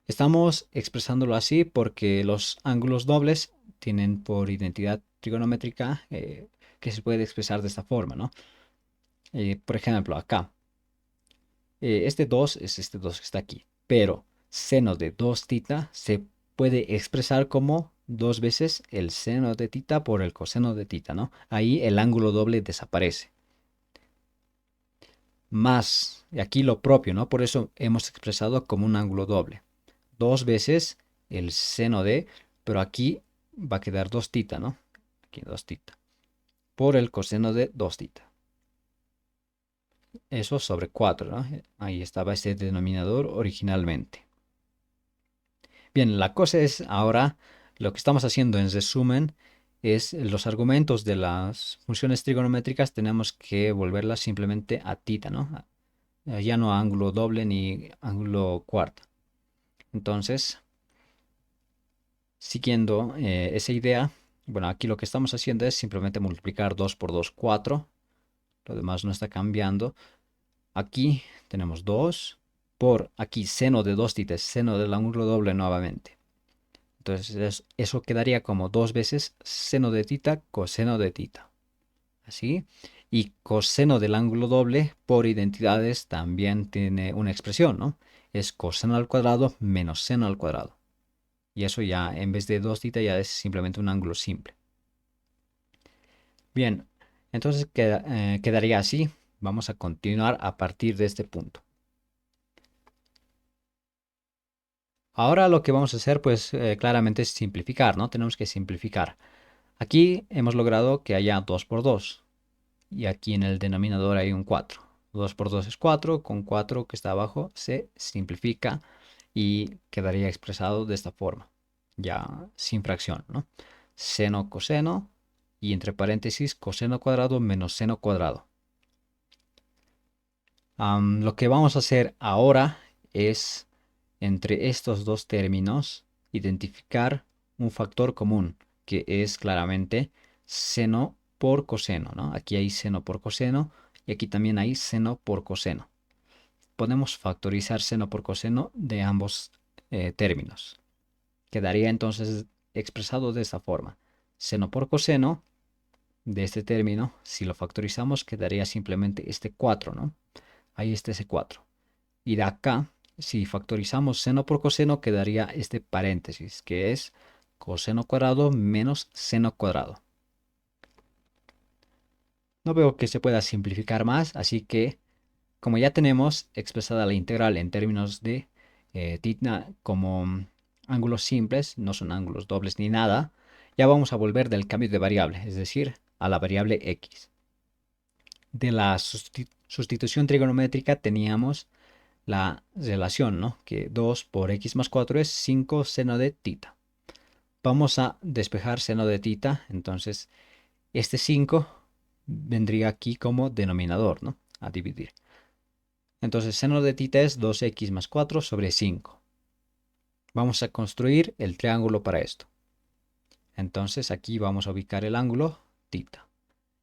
Estamos expresándolo así porque los ángulos dobles tienen por identidad trigonométrica que se puede expresar de esta forma, ¿no? Por ejemplo, acá, este 2 es este 2 que está aquí, pero seno de 2 tita se puede expresar como 2 veces el seno de tita por el coseno de tita, ¿no? Ahí el ángulo doble desaparece. Más, y aquí lo propio, ¿no? Por eso hemos expresado como un ángulo doble. 2 veces el seno de, pero aquí va a quedar 2 tita, ¿no? Aquí 2 tita. Por el coseno de 2 tita. Eso sobre 4, ¿no? Ahí estaba este denominador originalmente. Bien, la cosa es ahora, lo que estamos haciendo en resumen es los argumentos de las funciones trigonométricas tenemos que volverlas simplemente a tita, ¿no? Ya no a ángulo doble ni ángulo cuarta. Entonces, siguiendo esa idea, bueno, aquí lo que estamos haciendo es simplemente multiplicar 2 por 2, 4. Lo demás no está cambiando. Aquí tenemos 2 por aquí seno de 2 tita, seno del ángulo doble nuevamente. Entonces eso quedaría como 2 veces seno de tita, coseno de tita. Así. Y coseno del ángulo doble por identidades también tiene una expresión, ¿no? Es coseno al cuadrado menos seno al cuadrado. Y eso ya en vez de 2 tita ya es simplemente un ángulo simple. Bien, entonces quedaría así. Vamos a continuar a partir de este punto. Ahora lo que vamos a hacer, pues claramente es simplificar, ¿no? Tenemos que simplificar. Aquí hemos logrado que haya 2 por 2. Y aquí en el denominador hay un 4. 2 por 2 es 4. Con 4 que está abajo se simplifica y quedaría expresado de esta forma. Ya sin fracción, ¿no? Seno, coseno. Y entre paréntesis, coseno cuadrado menos seno cuadrado. Lo que vamos a hacer ahora es, entre estos dos términos, identificar un factor común, que es claramente seno por coseno, ¿no? Aquí hay seno por coseno y aquí también hay seno por coseno. Podemos factorizar seno por coseno de ambos términos. Quedaría entonces expresado de esta forma. Seno por coseno de este término, si lo factorizamos, quedaría simplemente este 4, ¿no? Ahí está ese 4. Y de acá, si factorizamos seno por coseno, quedaría este paréntesis, que es coseno cuadrado menos seno cuadrado. No veo que se pueda simplificar más, así que como ya tenemos expresada la integral en términos de tita como ángulos simples, no son ángulos dobles ni nada, ya vamos a volver del cambio de variable, es decir, a la variable x. De la sustitución trigonométrica teníamos la relación, ¿no? Que 2 por x más 4 es 5 seno de tita. Vamos a despejar seno de tita, entonces este 5 vendría aquí como denominador, ¿no? A dividir. Entonces seno de tita es 2x más 4 sobre 5. Vamos a construir el triángulo para esto. Entonces aquí vamos a ubicar el ángulo tita.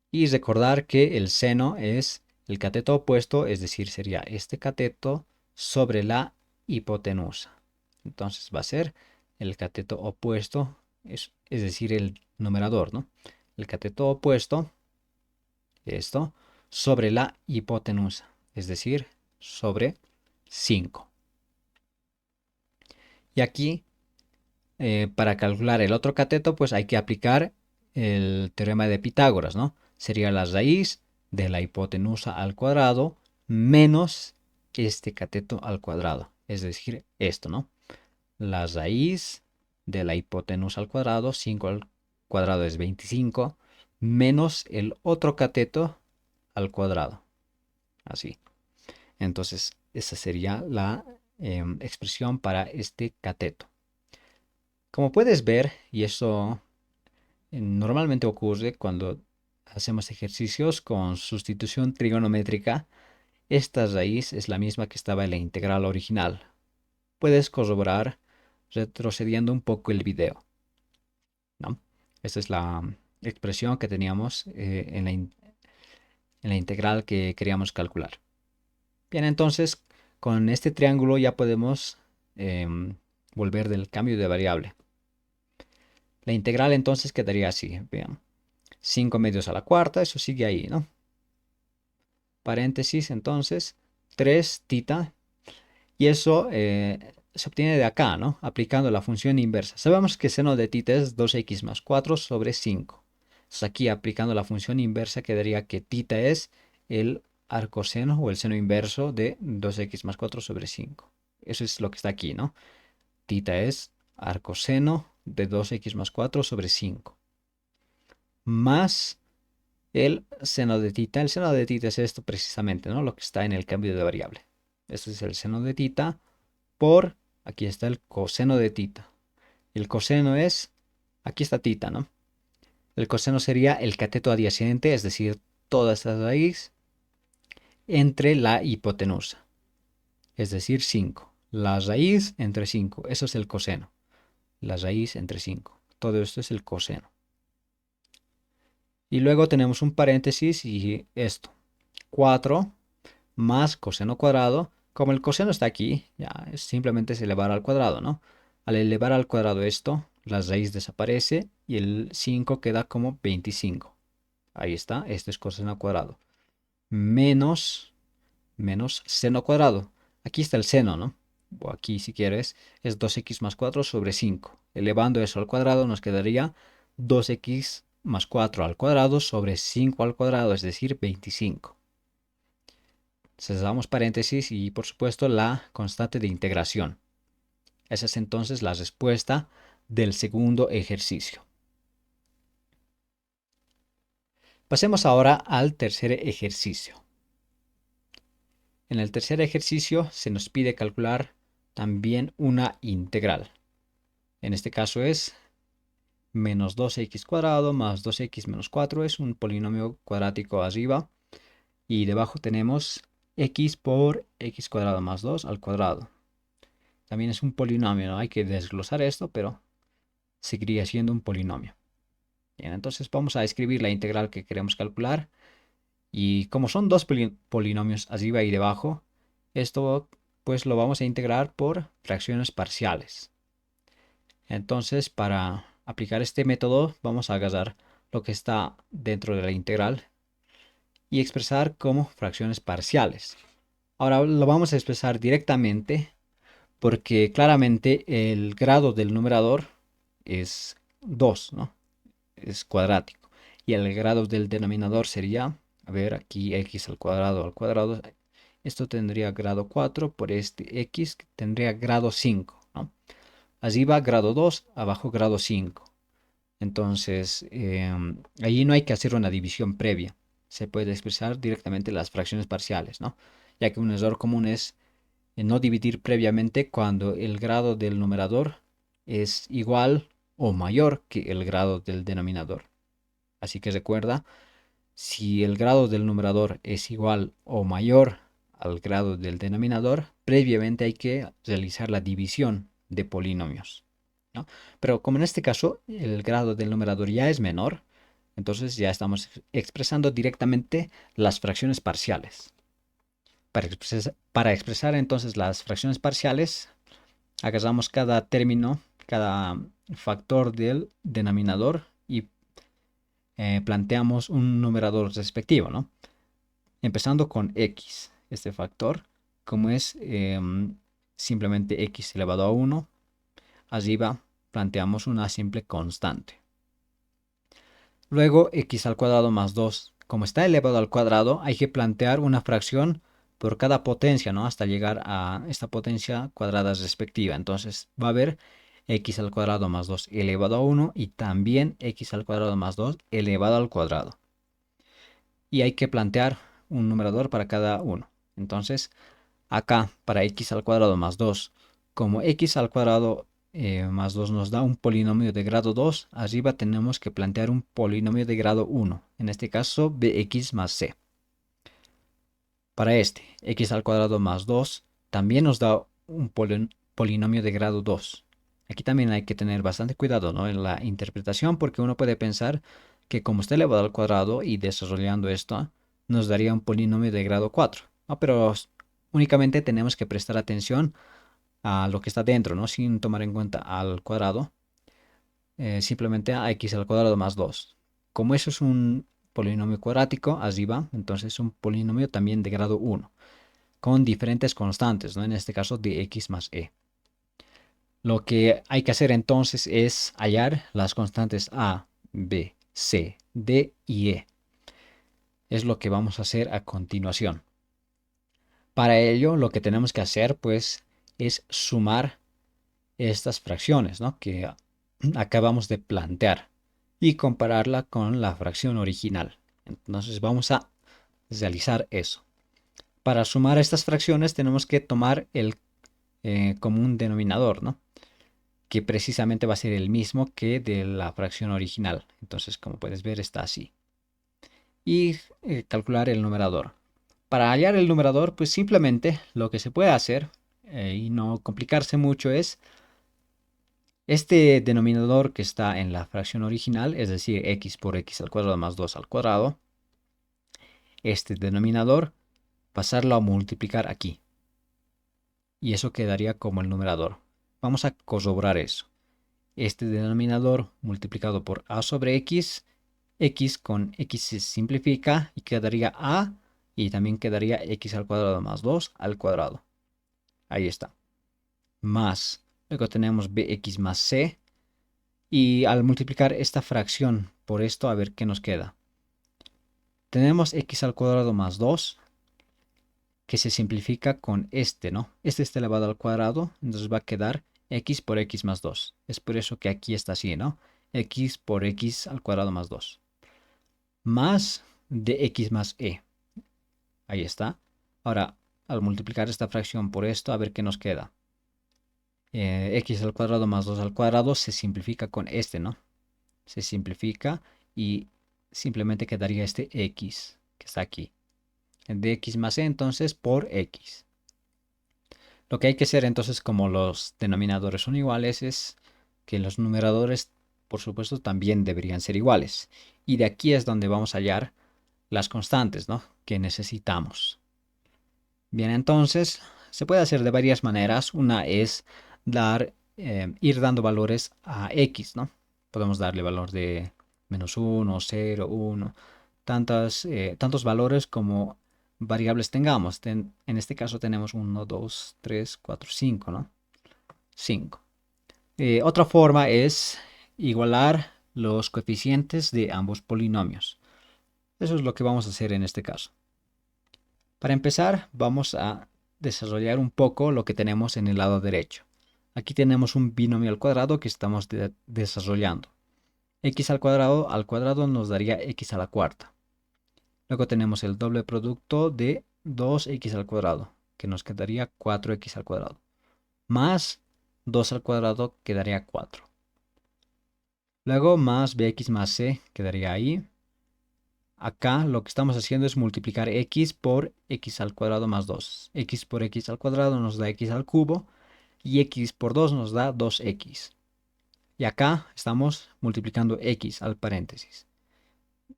Y recordar que el seno es el cateto opuesto, es decir, sería este cateto sobre la hipotenusa. Entonces va a ser el cateto opuesto, es decir, el numerador, ¿no? El cateto opuesto, esto, sobre la hipotenusa, es decir, sobre 5. Y aquí, para calcular el otro cateto, pues hay que aplicar el teorema de Pitágoras, ¿no? Sería la raíz de la hipotenusa al cuadrado menos este cateto al cuadrado, es decir, esto, ¿no? La raíz de la hipotenusa al cuadrado, 5 al cuadrado es 25, menos el otro cateto al cuadrado, así. Entonces, esa sería la expresión para este cateto. Como puedes ver, y eso normalmente ocurre cuando hacemos ejercicios con sustitución trigonométrica, esta raíz es la misma que estaba en la integral original. Puedes corroborar retrocediendo un poco el video, ¿no? Esta es la expresión que teníamos en la integral que queríamos calcular. Bien, entonces con este triángulo ya podemos em, volver del cambio de variable. La integral entonces quedaría así, vean. 5 medios a la cuarta, eso sigue ahí, ¿no? Paréntesis, entonces, 3 tita, y eso se obtiene de acá, ¿no? Aplicando la función inversa. Sabemos que seno de tita es 2x más 4 sobre 5. Entonces aquí aplicando la función inversa quedaría que tita es el arcoseno o el seno inverso de 2x más 4 sobre 5. Eso es lo que está aquí, ¿no? Tita es arcoseno de 2x más 4 sobre 5. Más el seno de tita. El seno de tita es esto precisamente, ¿no? Lo que está en el cambio de variable. Esto es el seno de tita por, aquí está el coseno de tita. El coseno es, aquí está tita, ¿no? El coseno sería el cateto adyacente, es decir, toda esta raíz entre la hipotenusa, es decir, 5. La raíz entre 5, eso es el coseno. La raíz entre 5. Todo esto es el coseno. Y luego tenemos un paréntesis y esto. 4 más coseno cuadrado. Como el coseno está aquí, ya simplemente es elevar al cuadrado, ¿no? Al elevar al cuadrado esto, la raíz desaparece y el 5 queda como 25. Ahí está, esto es coseno cuadrado. Menos seno cuadrado. Aquí está el seno, ¿no? O aquí, si quieres, es 2x más 4 sobre 5. Elevando eso al cuadrado nos quedaría 2x más 4 al cuadrado sobre 5 al cuadrado, es decir, 25. Cerramos paréntesis y, por supuesto, la constante de integración. Esa es entonces la respuesta del segundo ejercicio. Pasemos ahora al tercer ejercicio. En el tercer ejercicio se nos pide calcular también una integral. En este caso es menos 2x cuadrado más 2x menos 4. Es un polinomio cuadrático arriba. Y debajo tenemos x por x cuadrado más 2 al cuadrado. También es un polinomio, ¿no? Hay que desglosar esto, pero seguiría siendo un polinomio. Bien, entonces vamos a escribir la integral que queremos calcular. Y como son dos polinomios arriba y debajo, esto pues lo vamos a integrar por fracciones parciales. Entonces, para aplicar este método, vamos a agarrar lo que está dentro de la integral y expresar como fracciones parciales. Ahora lo vamos a expresar directamente porque claramente el grado del numerador es 2, ¿no? Es cuadrático. Y el grado del denominador sería, a ver, aquí x al cuadrado, esto tendría grado 4, por este x tendría grado 5, ¿no? Arriba grado 2, abajo grado 5. Entonces, allí no hay que hacer una división previa. Se puede expresar directamente las fracciones parciales, ¿no? Ya que un error común es no dividir previamente cuando el grado del numerador es igual o mayor que el grado del denominador. Así que recuerda, si el grado del numerador es igual o mayor al grado del denominador, previamente hay que realizar la división de polinomios, ¿no? Pero como en este caso el grado del numerador ya es menor, entonces ya estamos expresando directamente las fracciones parciales. Para expresar entonces las fracciones parciales, agarramos cada término, cada factor del denominador y planteamos un numerador respectivo, ¿no? Empezando con x, este factor, como es simplemente x elevado a 1, arriba planteamos una simple constante. Luego x al cuadrado más 2, como está elevado al cuadrado, hay que plantear una fracción por cada potencia, ¿no? Hasta llegar a esta potencia cuadrada respectiva. Entonces va a haber x al cuadrado más 2 elevado a 1 y también x al cuadrado más 2 elevado al cuadrado. Y hay que plantear un numerador para cada uno. Entonces, acá para x al cuadrado más 2, como x al cuadrado más 2 nos da un polinomio de grado 2, arriba tenemos que plantear un polinomio de grado 1, en este caso bx más c. Para este, x al cuadrado más 2 también nos da un polinomio de grado 2. Aquí también hay que tener bastante cuidado, ¿no? En la interpretación, porque uno puede pensar que como está elevado al cuadrado y desarrollando esto, nos daría un polinomio de grado 4, ¿no? Pero únicamente tenemos que prestar atención a lo que está dentro, ¿no? Sin tomar en cuenta al cuadrado, simplemente a x al cuadrado más 2. Como eso es un polinomio cuadrático, arriba, entonces es un polinomio también de grado 1, con diferentes constantes, ¿no? En este caso de x más e. Lo que hay que hacer entonces es hallar las constantes a, b, c, d y e. Es lo que vamos a hacer a continuación. Para ello, lo que tenemos que hacer, pues, es sumar estas fracciones, ¿no? Que acabamos de plantear y compararla con la fracción original. Entonces vamos a realizar eso. Para sumar estas fracciones tenemos que tomar el común denominador, ¿no? Que precisamente va a ser el mismo que de la fracción original. Entonces, como puedes ver, está así. Y calcular el numerador. Para hallar el numerador, pues simplemente lo que se puede hacer y no complicarse mucho es este denominador que está en la fracción original, es decir, x por x al cuadrado más 2 al cuadrado, este denominador, pasarlo a multiplicar aquí. Y eso quedaría como el numerador. Vamos a corroborar eso. Este denominador multiplicado por a sobre x, x con x se simplifica y quedaría a, y también quedaría x al cuadrado más 2 al cuadrado. Ahí está. Más, luego tenemos bx más c. Y al multiplicar esta fracción por esto, a ver qué nos queda. Tenemos x al cuadrado más 2, que se simplifica con este, ¿no? Este está elevado al cuadrado, entonces va a quedar x por x más 2. Es por eso que aquí está así, ¿no? X por x al cuadrado más 2. Más dx más e. Ahí está. Ahora, al multiplicar esta fracción por esto, a ver qué nos queda. X al cuadrado más 2 al cuadrado se simplifica con este, ¿no? Se simplifica y simplemente quedaría este x que está aquí. De x más e entonces por x. Lo que hay que hacer entonces, como los denominadores son iguales, es que los numeradores, por supuesto, también deberían ser iguales. Y de aquí es donde vamos a hallar las constantes, ¿no? Que necesitamos. Bien, entonces se puede hacer de varias maneras. Una es ir dando valores a x, ¿no? Podemos darle valor de -1, 0, 1, tantos valores como variables tengamos. En este caso tenemos 1, 2, 3, 4, 5, ¿no? 5. Otra forma es igualar los coeficientes de ambos polinomios. Eso es lo que vamos a hacer en este caso. Para empezar, vamos a desarrollar un poco lo que tenemos en el lado derecho. Aquí tenemos un binomio al cuadrado que estamos desarrollando. X al cuadrado nos daría x a la cuarta. Luego tenemos el doble producto de 2x al cuadrado, que nos quedaría 4x al cuadrado. Más 2 al cuadrado quedaría 4. Luego más bx más c quedaría ahí. Acá lo que estamos haciendo es multiplicar x por x al cuadrado más 2. X por x al cuadrado nos da x al cubo. y x por 2 nos da 2x. Y acá estamos multiplicando x al paréntesis.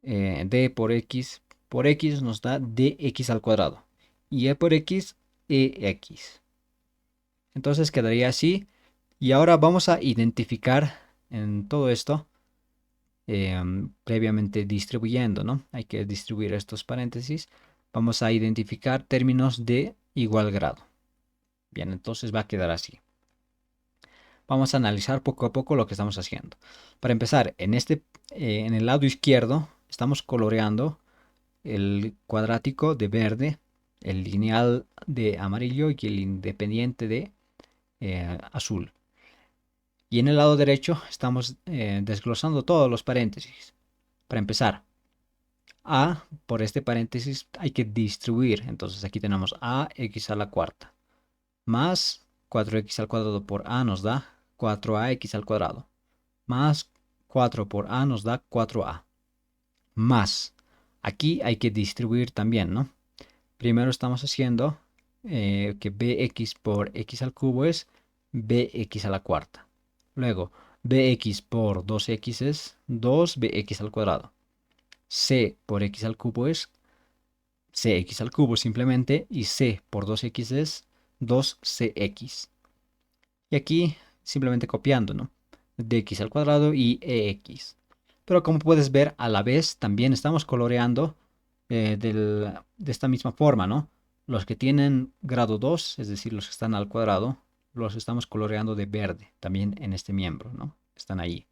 D por x nos da dx al cuadrado. Y e por x, ex. Entonces quedaría así. Y ahora vamos a identificar en todo esto, previamente distribuyendo, ¿no? Hay que distribuir estos paréntesis. Vamos a identificar términos de igual grado. Bien, entonces va a quedar así. Vamos a analizar poco a poco lo que estamos haciendo. Para empezar, en el lado izquierdo estamos coloreando el cuadrático de verde, el lineal de amarillo y el independiente de azul. Y en el lado derecho estamos desglosando todos los paréntesis. Para empezar, a por este paréntesis hay que distribuir. Entonces aquí tenemos ax a la cuarta más 4x al cuadrado por a nos da 4ax al cuadrado más 4 por a nos da 4a más. Aquí hay que distribuir también, ¿no? Primero estamos haciendo que bx por x al cubo es bx a la cuarta. Luego, bx por 2x es 2bx al cuadrado. C por x al cubo es cx al cubo simplemente. Y c por 2x es 2cx. Y aquí simplemente copiando, ¿no? Dx al cuadrado y ex. Pero como puedes ver, a la vez también estamos coloreando de esta misma forma, ¿no? Los que tienen grado 2, es decir, los que están al cuadrado, los estamos coloreando de verde, también en este miembro, ¿no? Están ahí.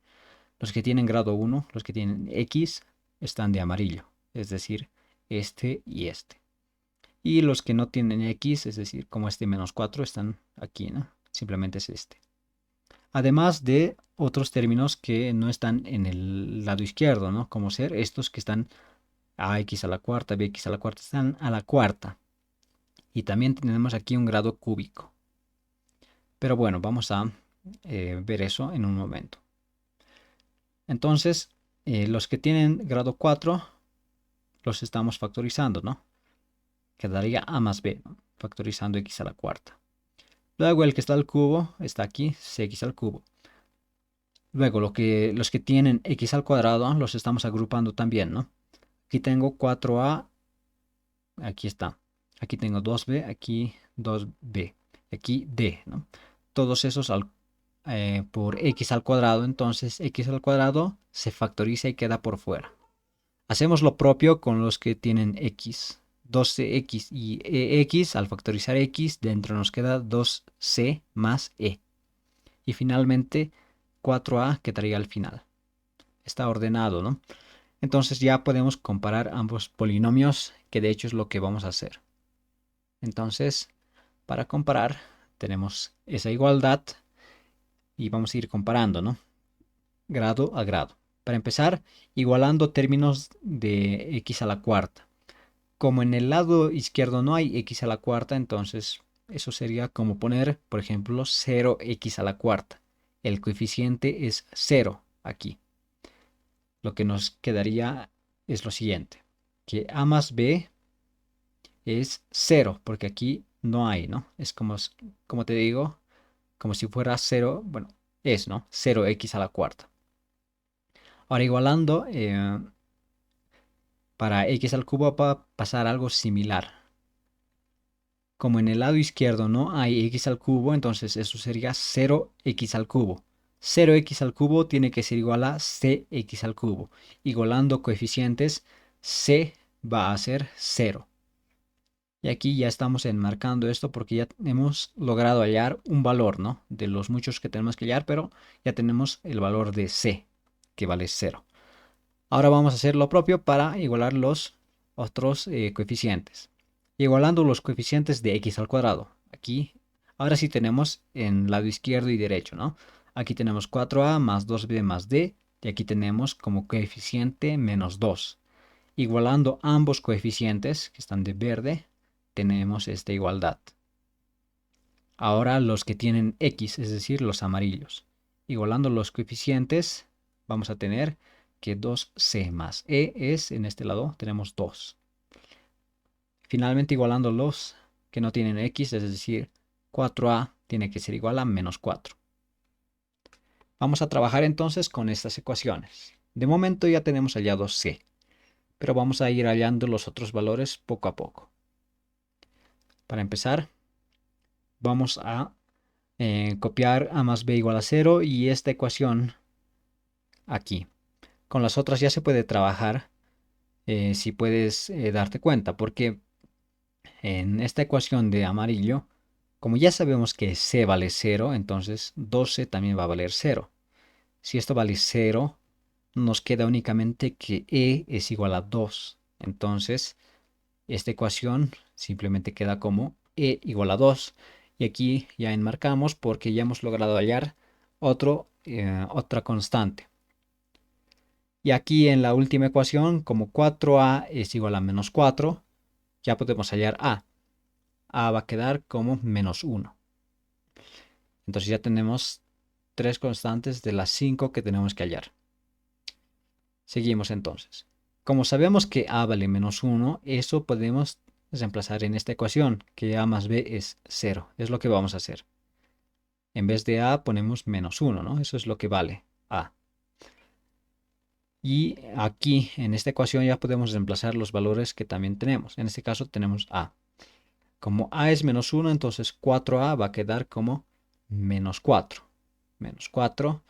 Los que tienen grado 1, los que tienen X, están de amarillo, es decir, este y este. Y los que no tienen X, es decir, como este menos 4, están aquí, ¿no? Simplemente es este. Además de otros términos que no están en el lado izquierdo, ¿no? Como ser estos que están ax a la cuarta, bx a la cuarta, están a la cuarta. Y también tenemos aquí un grado cúbico. Pero bueno, vamos a ver eso en un momento. Entonces, los que tienen grado 4 los estamos factorizando, ¿no? Quedaría a más b, ¿no? Factorizando x a la cuarta. Luego el que está al cubo está aquí, cx al cubo. Luego los que tienen x al cuadrado los estamos agrupando también, ¿no? Aquí tengo 4a, aquí está. Aquí tengo 2b, aquí 2b, aquí d, ¿no? Todos esos por x al cuadrado, entonces x al cuadrado se factoriza y queda por fuera. Hacemos lo propio con los que tienen x. 2cx y ex, al factorizar x, dentro nos queda 2c más e. Y finalmente 4a quedaría al final. Está ordenado, ¿no? Entonces ya podemos comparar ambos polinomios, que de hecho es lo que vamos a hacer. Entonces, para comparar, tenemos esa igualdad y vamos a ir comparando, ¿no? Grado a grado. Para empezar, igualando términos de x a la cuarta. Como en el lado izquierdo no hay x a la cuarta, entonces eso sería como poner, por ejemplo, 0x a la cuarta. El coeficiente es 0 aquí. Lo que nos quedaría es lo siguiente, que a más b es 0, porque aquí no hay, ¿no? Es como te digo, como si fuera 0, bueno, es, ¿no? 0x a la cuarta. Ahora igualando, para x al cubo va a pasar algo similar. Como en el lado izquierdo no hay x al cubo, entonces eso sería 0x al cubo. 0x al cubo tiene que ser igual a cx al cubo. Igualando coeficientes, c va a ser 0. Y aquí ya estamos enmarcando esto porque ya hemos logrado hallar un valor, ¿no? De los muchos que tenemos que hallar, pero ya tenemos el valor de c, que vale 0. Ahora vamos a hacer lo propio para igualar los otros coeficientes. Igualando los coeficientes de x al cuadrado. Aquí, ahora sí tenemos en lado izquierdo y derecho, ¿no? Aquí tenemos 4a más 2b más d. Y aquí tenemos como coeficiente menos 2. Igualando ambos coeficientes, que están de verde, tenemos esta igualdad. Ahora los que tienen x, es decir, los amarillos. Igualando los coeficientes, vamos a tener que 2c más e es, en este lado, tenemos 2. Finalmente, igualando los que no tienen x, es decir, 4a tiene que ser igual a menos 4. Vamos a trabajar entonces con estas ecuaciones. De momento ya tenemos hallado c, pero vamos a ir hallando los otros valores poco a poco. Para empezar, vamos a copiar a más b igual a 0 y esta ecuación aquí. Con las otras ya se puede trabajar, si puedes darte cuenta, porque en esta ecuación de amarillo, como ya sabemos que c vale 0, entonces 12 también va a valer 0. Si esto vale 0, nos queda únicamente que e es igual a 2. Entonces, esta ecuación simplemente queda como e igual a 2. Y aquí ya enmarcamos porque ya hemos logrado hallar otra constante. Y aquí en la última ecuación, como 4a es igual a menos 4, ya podemos hallar a. A va a quedar como menos 1. Entonces ya tenemos 3 constantes de las 5 que tenemos que hallar. Seguimos entonces. Como sabemos que a vale menos 1, eso podemos reemplazar en esta ecuación, que a más b es 0. Es lo que vamos a hacer. En vez de a ponemos menos 1, ¿no? Eso es lo que vale a. Y aquí en esta ecuación ya podemos reemplazar los valores que también tenemos. En este caso tenemos a. Como a es menos 1, entonces 4a va a quedar como menos 4. Menos 4.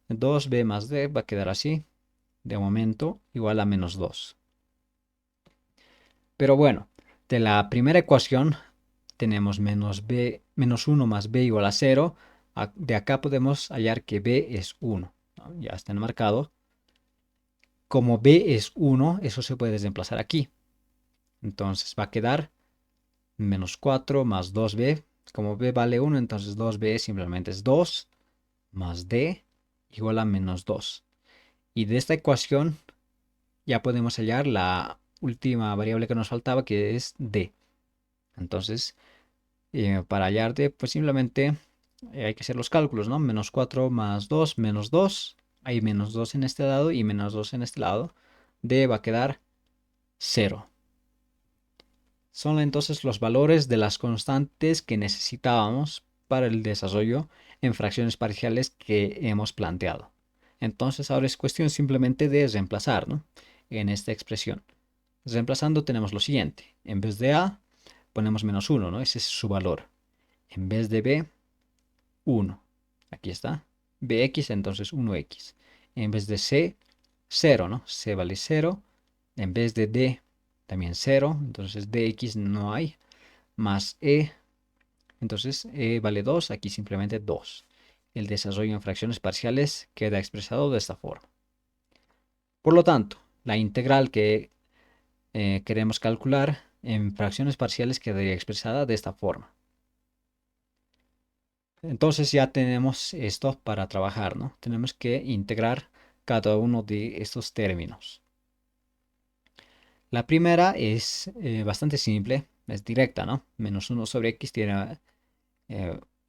2b más d va a quedar así. De momento igual a menos 2. Pero bueno, de la primera ecuación tenemos menos 1 más b igual a 0. De acá podemos hallar que b es 1, ¿no? Ya está enmarcado. Como b es 1, eso se puede reemplazar aquí. Entonces va a quedar menos 4 más 2b. Como b vale 1, entonces 2b simplemente es 2 más d igual a menos 2. Y de esta ecuación ya podemos hallar la última variable que nos faltaba, que es d. Entonces, para hallar d, pues simplemente hay que hacer los cálculos, ¿no? Menos 4 más 2, menos 2. Hay menos 2 en este lado y menos 2 en este lado. D va a quedar 0. Son entonces los valores de las constantes que necesitábamos para el desarrollo en fracciones parciales que hemos planteado. Entonces ahora es cuestión simplemente de reemplazar, ¿no? En esta expresión. Reemplazando tenemos lo siguiente. En vez de a, ponemos menos 1, ¿no? Ese es su valor. En vez de b, 1. Aquí está. Bx, entonces 1x. En vez de c, 0, ¿no? C vale 0. En vez de d, también 0. Entonces dx no hay. Más e. Entonces e vale 2. Aquí simplemente 2. El desarrollo en fracciones parciales queda expresado de esta forma. Por lo tanto, la integral que queremos calcular en fracciones parciales quedaría expresada de esta forma. Entonces ya tenemos esto para trabajar, ¿no? Tenemos que integrar cada uno de estos términos. La primera es bastante simple, es directa, ¿no? Menos 1 sobre x tiene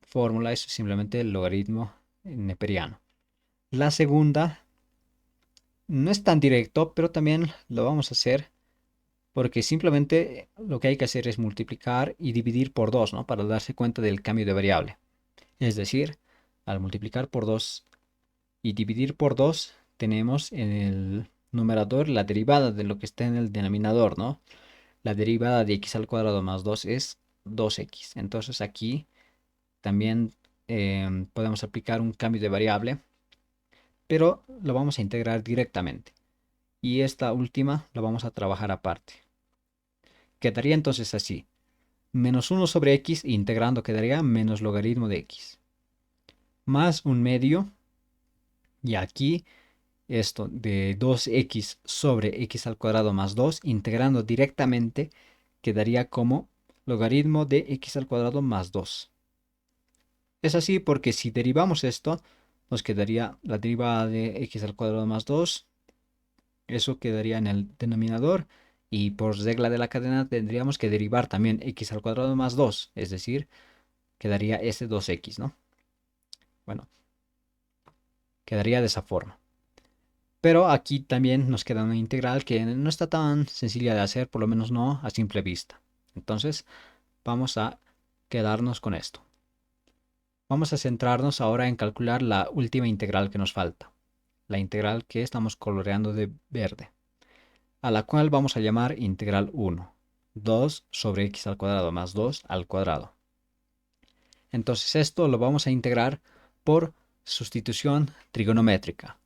fórmula, es simplemente el logaritmo neperiano. La segunda no es tan directo, pero también lo vamos a hacer porque simplemente lo que hay que hacer es multiplicar y dividir por 2, ¿no? Para darse cuenta del cambio de variable. Es decir, al multiplicar por 2 y dividir por 2, tenemos en el numerador la derivada de lo que está en el denominador, ¿no? La derivada de x al cuadrado más 2 es 2x. Entonces aquí también podemos aplicar un cambio de variable, pero lo vamos a integrar directamente. Y esta última la vamos a trabajar aparte. Quedaría entonces así. Menos 1 sobre x integrando quedaría menos logaritmo de x. Más un medio. Y aquí esto de 2x sobre x al cuadrado más 2 integrando directamente quedaría como logaritmo de x al cuadrado más 2. Es así porque si derivamos esto, nos quedaría la derivada de x al cuadrado más 2. Eso quedaría en el denominador. Y por regla de la cadena tendríamos que derivar también x al cuadrado más 2. Es decir, quedaría este 2x, ¿no? Bueno, quedaría de esa forma. Pero aquí también nos queda una integral que no está tan sencilla de hacer, por lo menos no a simple vista. Entonces, vamos a quedarnos con esto. Vamos a centrarnos ahora en calcular la última integral que nos falta, la integral que estamos coloreando de verde, a la cual vamos a llamar integral 1, 2 sobre x al cuadrado más 2 al cuadrado. Entonces esto lo vamos a integrar por sustitución trigonométrica.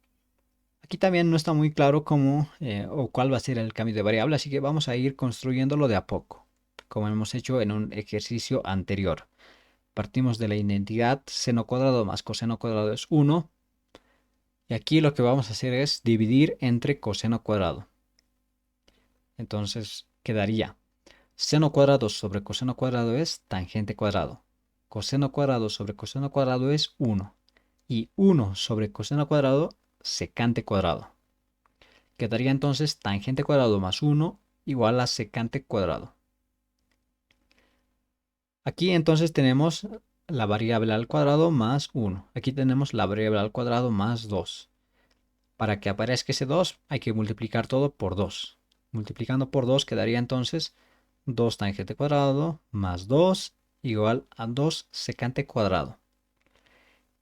Aquí también no está muy claro cómo o cuál va a ser el cambio de variable, así que vamos a ir construyéndolo de a poco, como hemos hecho en un ejercicio anterior. Partimos de la identidad seno cuadrado más coseno cuadrado es 1. Y aquí lo que vamos a hacer es dividir entre coseno cuadrado. Entonces quedaría seno cuadrado sobre coseno cuadrado es tangente cuadrado. Coseno cuadrado sobre coseno cuadrado es 1. Y 1 sobre coseno cuadrado, secante cuadrado. Quedaría entonces tangente cuadrado más 1 igual a secante cuadrado. Aquí entonces tenemos la variable al cuadrado más 1. Aquí tenemos la variable al cuadrado más 2. Para que aparezca ese 2 hay que multiplicar todo por 2. Multiplicando por 2 quedaría entonces 2 tangente cuadrado más 2 igual a 2 secante cuadrado.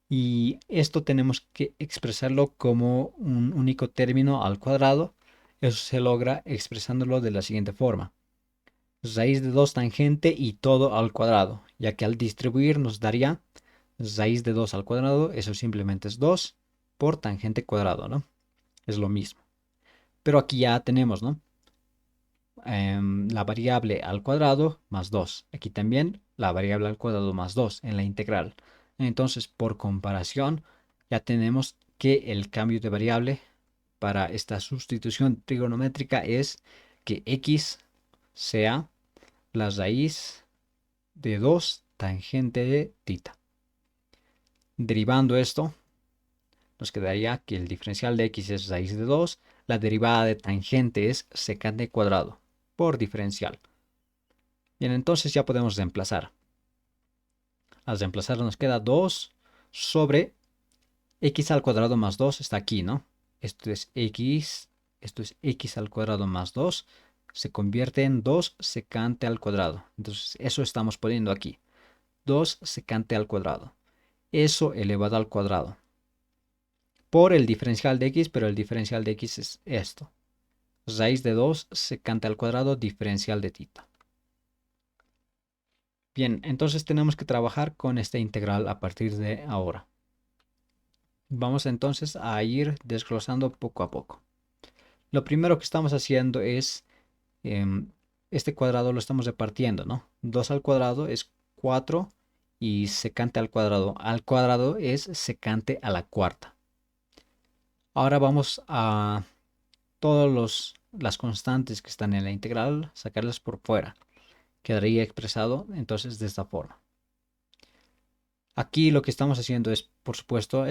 Y esto tenemos que expresarlo como un único término al cuadrado. Eso se logra expresándolo de la siguiente forma. Raíz de 2 tangente y todo al cuadrado, ya que al distribuir nos daría raíz de 2 al cuadrado, eso simplemente es 2 por tangente cuadrado, ¿no? Es lo mismo. Pero aquí ya tenemos, ¿no? La variable al cuadrado más 2. Aquí también la variable al cuadrado más 2 en la integral. Entonces, por comparación, ya tenemos que el cambio de variable para esta sustitución trigonométrica es que x sea la raíz de 2 tangente de θ. Derivando esto, nos quedaría que el diferencial de x es raíz de 2, la derivada de tangente es secante cuadrado por diferencial. Bien, entonces ya podemos reemplazar. Al reemplazar nos queda 2 sobre x al cuadrado más 2 está aquí, ¿no? Esto es x al cuadrado más 2, se convierte en 2 secante al cuadrado. Entonces eso estamos poniendo aquí, 2 secante al cuadrado. Eso elevado al cuadrado por el diferencial de x, pero el diferencial de x es esto. Raíz de 2 secante al cuadrado diferencial de θ. Bien, entonces tenemos que trabajar con esta integral a partir de ahora. Vamos entonces a ir desglosando poco a poco. Lo primero que estamos haciendo es, este cuadrado lo estamos repartiendo, ¿no? 2 al cuadrado es 4 y secante al cuadrado es secante a la cuarta. Ahora vamos a todas las constantes que están en la integral, sacarlas por fuera. Quedaría expresado entonces de esta forma. Aquí lo que estamos haciendo es, por supuesto,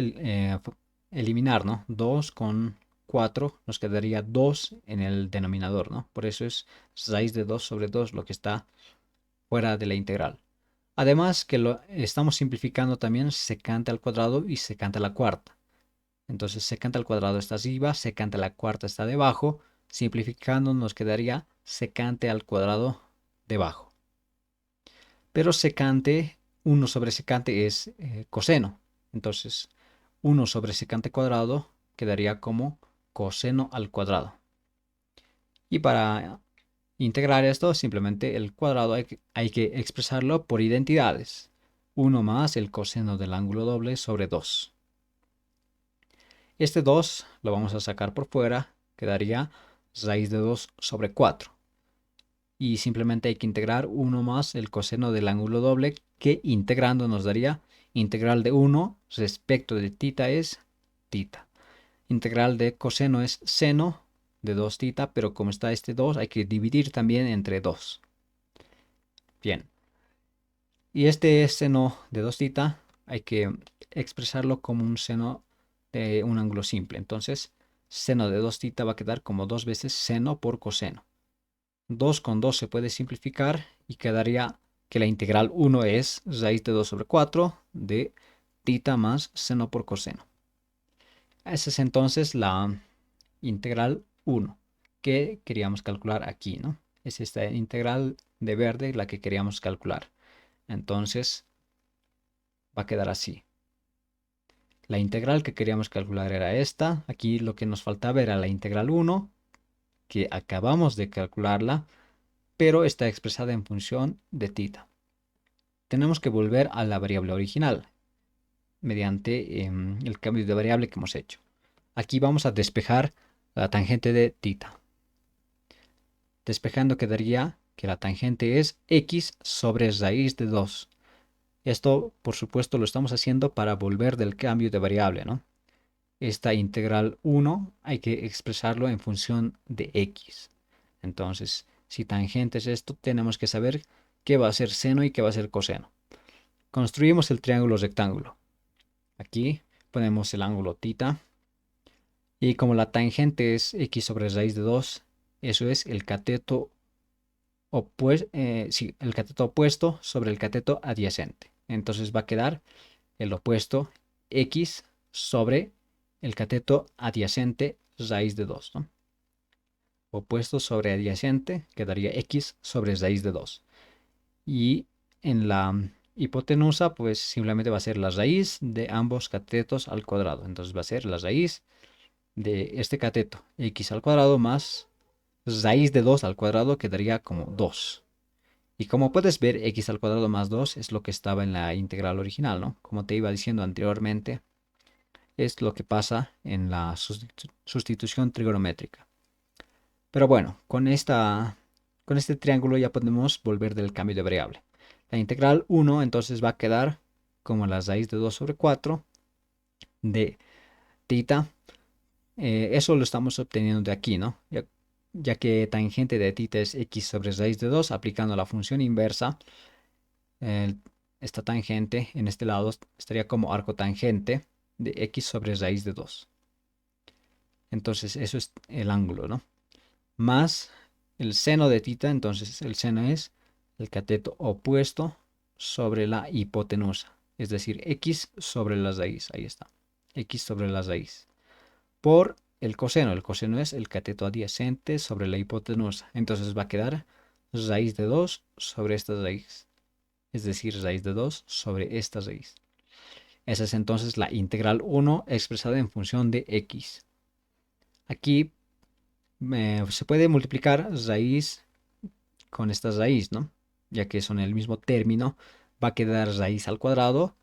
eliminar, ¿no? 2 con 4 nos quedaría 2 en el denominador, ¿no? Por eso es raíz de 2 sobre 2 lo que está fuera de la integral. Además que lo estamos simplificando también secante al cuadrado y secante a la cuarta. Entonces secante al cuadrado está arriba, secante a la cuarta está debajo. Simplificando nos quedaría secante al cuadrado debajo. Pero secante, 1 sobre secante es coseno. Entonces 1 sobre secante cuadrado quedaría como coseno al cuadrado. Y para integrar esto, simplemente el cuadrado hay que expresarlo por identidades. 1 más el coseno del ángulo doble sobre 2. Este 2 lo vamos a sacar por fuera, quedaría raíz de 2 sobre 4. Y simplemente hay que integrar 1 más el coseno del ángulo doble, que integrando nos daría integral de 1 respecto de θ es θ. Integral de coseno es seno de 2θ, pero como está este 2 hay que dividir también entre 2. Bien. Y este seno de 2θ hay que expresarlo como un seno de un ángulo simple. Entonces, seno de 2θ va a quedar como 2 veces seno por coseno. 2 con 2 se puede simplificar y quedaría que la integral 1 es raíz de 2 sobre 4 de θ más seno por coseno. Esa es entonces la integral 1 que queríamos calcular aquí, ¿no? Es esta integral de verde la que queríamos calcular. Entonces, Va a quedar así. La integral que queríamos calcular era esta. Aquí lo que nos faltaba era la integral 1, que acabamos de calcularla, pero está expresada en función de θ. Tenemos que volver a la variable original mediante el cambio de variable que hemos hecho. Aquí vamos a despejar la tangente de θ. Despejando quedaría que la tangente es x sobre raíz de 2. Esto, por supuesto, lo estamos haciendo para volver del cambio de variable, ¿no? Esta integral 1 hay que expresarlo en función de x. Entonces, si tangente es esto, tenemos que saber qué va a ser seno y qué va a ser coseno. Construimos el triángulo rectángulo. Aquí ponemos el ángulo θ. Y como la tangente es x sobre raíz de 2, eso es el cateto opuesto sobre el cateto adyacente. Entonces va a quedar el opuesto x sobre el cateto adyacente raíz de 2, ¿no? Opuesto sobre adyacente quedaría x sobre raíz de 2. Y en la hipotenusa, pues simplemente va a ser la raíz de ambos catetos al cuadrado. Entonces va a ser la raíz de este cateto, x al cuadrado más raíz de 2 al cuadrado quedaría como 2. Y como puedes ver, x al cuadrado más 2 es lo que estaba en la integral original, ¿no? Como te iba diciendo anteriormente, es lo que pasa en la sustitución trigonométrica. Pero bueno, con este triángulo ya podemos volver del cambio de variable. La integral 1 entonces va a quedar como la raíz de 2 sobre 4 de θ. Eso lo estamos obteniendo de aquí, ¿no? Ya que tangente de θ es x sobre raíz de 2, aplicando la función inversa, esta tangente en este lado estaría como arco tangente de x sobre raíz de 2. Entonces eso es el ángulo, ¿no? Más el seno de θ, entonces el seno es el cateto opuesto sobre la hipotenusa, es decir, x sobre la raíz, ahí está, x sobre la raíz, por el coseno es el cateto adyacente sobre la hipotenusa, entonces va a quedar raíz de 2 sobre esta raíz, es decir, raíz de 2 sobre esta raíz. Esa es entonces la integral 1 expresada en función de x. Aquí se puede multiplicar raíz con esta raíz, ¿no? Ya que son el mismo término, va a quedar raíz al cuadrado,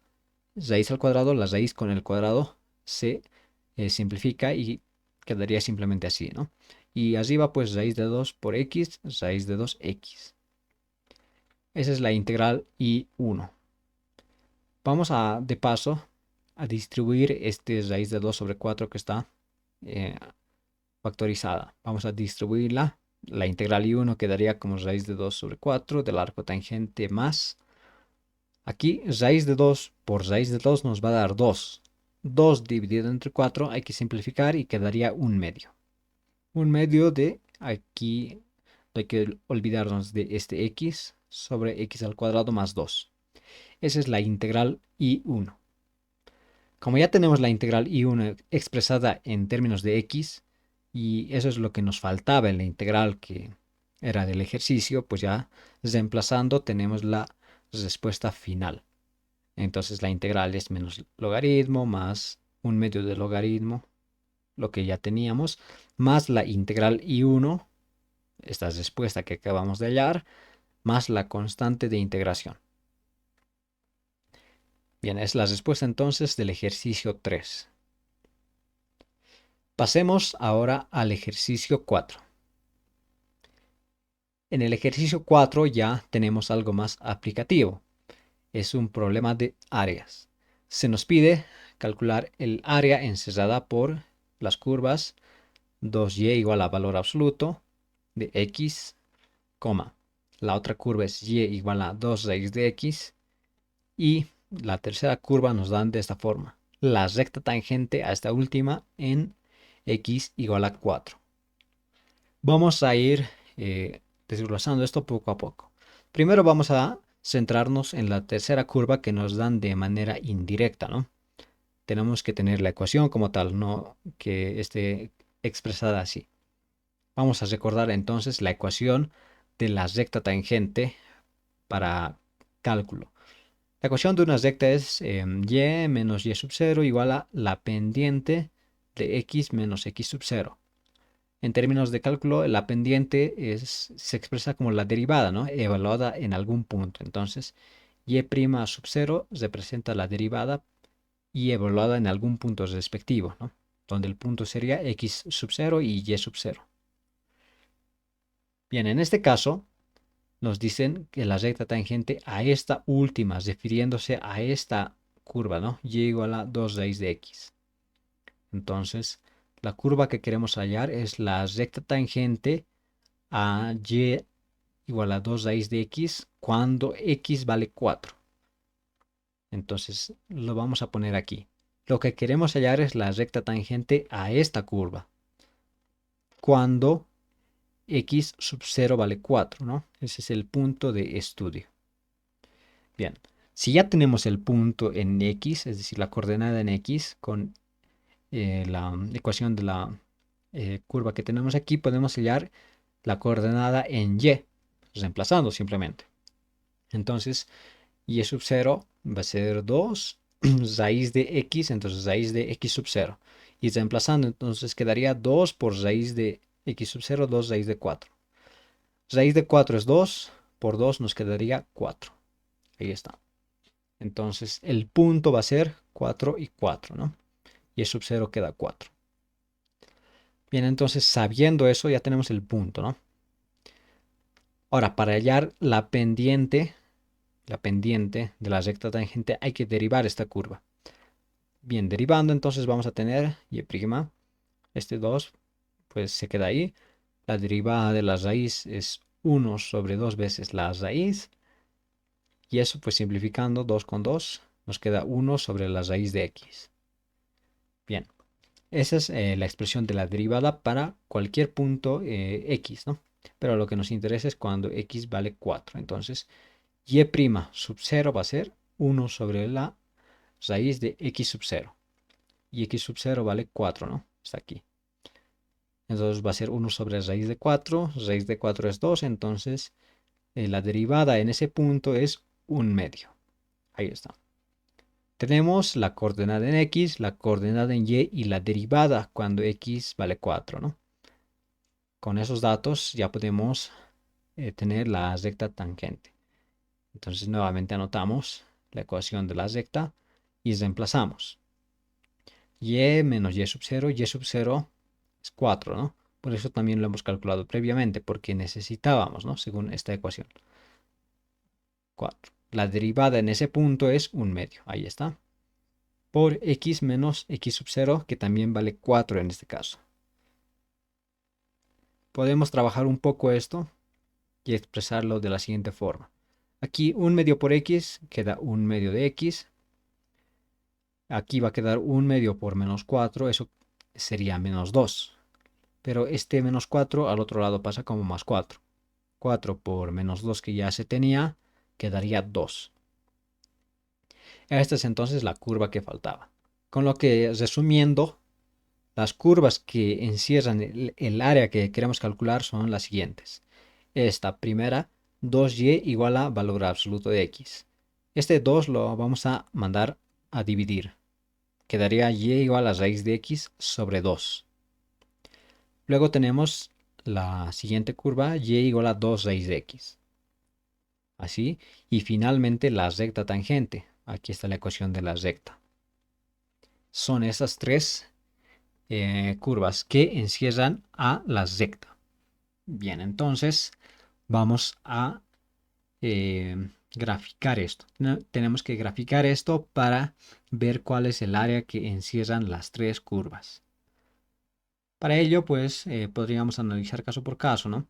la raíz con el cuadrado se simplifica y quedaría simplemente así, ¿no? Y arriba pues raíz de 2 por x, raíz de 2x. Esa es la integral I1. Vamos de paso a distribuir este raíz de 2 sobre 4 que está eh, factorizada. Vamos a distribuirla. La integral I1 quedaría como raíz de 2 sobre 4 del arco tangente más. Aquí raíz de 2 por raíz de 2 nos va a dar 2. 2 dividido entre 4 hay que simplificar y quedaría un medio. Un medio de aquí, hay que olvidarnos de este x sobre x al cuadrado más 2. Esa es la integral I1. Como ya tenemos la integral I1 expresada en términos de x, y eso es lo que nos faltaba en la integral que era del ejercicio, pues ya reemplazando tenemos la respuesta final. Entonces la integral es menos logaritmo más un medio de logaritmo, lo que ya teníamos, más la integral I1, esta respuesta que acabamos de hallar, más la constante de integración. Bien, es la respuesta entonces del ejercicio 3. Pasemos ahora al ejercicio 4. En el ejercicio 4 ya tenemos algo más aplicativo. Es un problema de áreas. Se nos pide calcular el área encerrada por las curvas 2y igual a valor absoluto de x, la otra curva es y igual a 2 raíz de x, y la tercera curva nos dan de esta forma, la recta tangente a esta última en x igual a 4. Vamos a ir desglosando esto poco a poco. Primero vamos a centrarnos en la tercera curva que nos dan de manera indirecta, ¿no? Tenemos que tener la ecuación como tal, no que esté expresada así. Vamos a recordar entonces la ecuación de la recta tangente para cálculo. La ecuación de una recta es y menos y sub 0 igual a la pendiente de x menos x sub 0. En términos de cálculo, la pendiente se expresa como la derivada, ¿no? Evaluada en algún punto. Entonces, y' sub 0 representa la derivada y evaluada en algún punto respectivo, ¿no? Donde el punto sería x sub 0 y y sub 0. Bien, en este caso nos dicen que la recta tangente a esta última, refiriéndose a esta curva, ¿no? Y igual a 2 raíz de x. Entonces, la curva que queremos hallar es la recta tangente a y igual a 2 raíz de x cuando x vale 4. Entonces, lo vamos a poner aquí. Lo que queremos hallar es la recta tangente a esta curva cuando x sub 0 vale 4, ¿no? Ese es el punto de estudio. Bien, si ya tenemos el punto en x, es decir, la coordenada en x, con la ecuación de la curva que tenemos aquí, podemos hallar la coordenada en y, reemplazando simplemente. Entonces, y sub 0 va a ser 2 raíz de x, entonces raíz de x sub 0. Y reemplazando, entonces quedaría 2 por raíz de x sub 0, 2 raíz de 4. Raíz de 4 es 2, por 2 nos quedaría 4. Ahí está. Entonces el punto va a ser 4 y 4, ¿no? Y sub 0 queda 4. Bien, entonces sabiendo eso ya tenemos el punto, ¿no? Ahora, para hallar la pendiente de la recta tangente hay que derivar esta curva. Bien, derivando entonces vamos a tener y', este 2 pues se queda ahí. La derivada de la raíz es 1 sobre 2 veces la raíz. Y eso pues simplificando 2 con 2 nos queda 1 sobre la raíz de x. Bien, esa es la expresión de la derivada para cualquier punto x, ¿no? Pero lo que nos interesa es cuando x vale 4. Entonces, y' sub 0 va a ser 1 sobre la raíz de x sub 0. Y x sub 0 vale 4, ¿no? Está aquí. Entonces va a ser 1 sobre raíz de 4. Raíz de 4 es 2, entonces la derivada en ese punto es 1/2. Ahí está. Tenemos la coordenada en x, la coordenada en y la derivada cuando x vale 4, ¿no? Con esos datos ya podemos tener la recta tangente. Entonces nuevamente anotamos la ecuación de la recta y reemplazamos. Y menos y sub 0 es 4, ¿no? Por eso también lo hemos calculado previamente, porque necesitábamos, ¿no? Según esta ecuación. 4. La derivada en ese punto es 1/2. Ahí está. Por x menos x sub 0, que también vale 4 en este caso. Podemos trabajar un poco esto y expresarlo de la siguiente forma. Aquí 1/2 por x queda 1/2 de x. Aquí va a quedar 1/2 por menos 4, eso sería menos 2. Pero este menos 4 al otro lado pasa como más 4. 4 por menos 2 que ya se tenía, quedaría 2. Esta es entonces la curva que faltaba. Con lo que, resumiendo, las curvas que encierran el área que queremos calcular son las siguientes. Esta primera, 2y igual a valor absoluto de x. Este 2 lo vamos a mandar a dividir. Quedaría y igual a raíz de x sobre 2. Luego tenemos la siguiente curva, y igual a 2 raíz de x. Así. Y finalmente la recta tangente. Aquí está la ecuación de la recta. Son esas tres curvas que encierran a la recta. Bien, entonces vamos a graficar esto. Tenemos que graficar esto para ver cuál es el área que encierran las tres curvas. Para ello, pues podríamos analizar caso por caso, ¿no?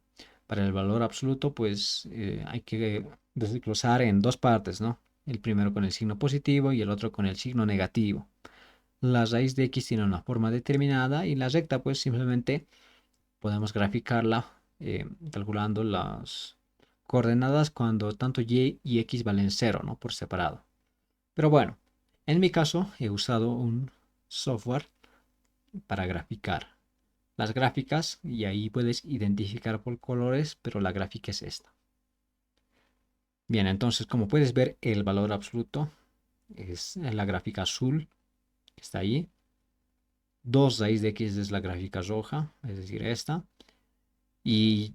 Para el valor absoluto, pues hay que desglosar en dos partes, ¿no? El primero con el signo positivo y el otro con el signo negativo. La raíz de x tiene una forma determinada y la recta, pues simplemente podemos graficarla calculando las coordenadas cuando tanto y x valen 0, ¿no? Por separado. Pero bueno, en mi caso he usado un software para graficar las gráficas y ahí puedes identificar por colores, pero la gráfica es esta. Bien, entonces como puedes ver, el valor absoluto es en la gráfica azul, que está ahí. 2 raíz de x es la gráfica roja, es decir, esta. Y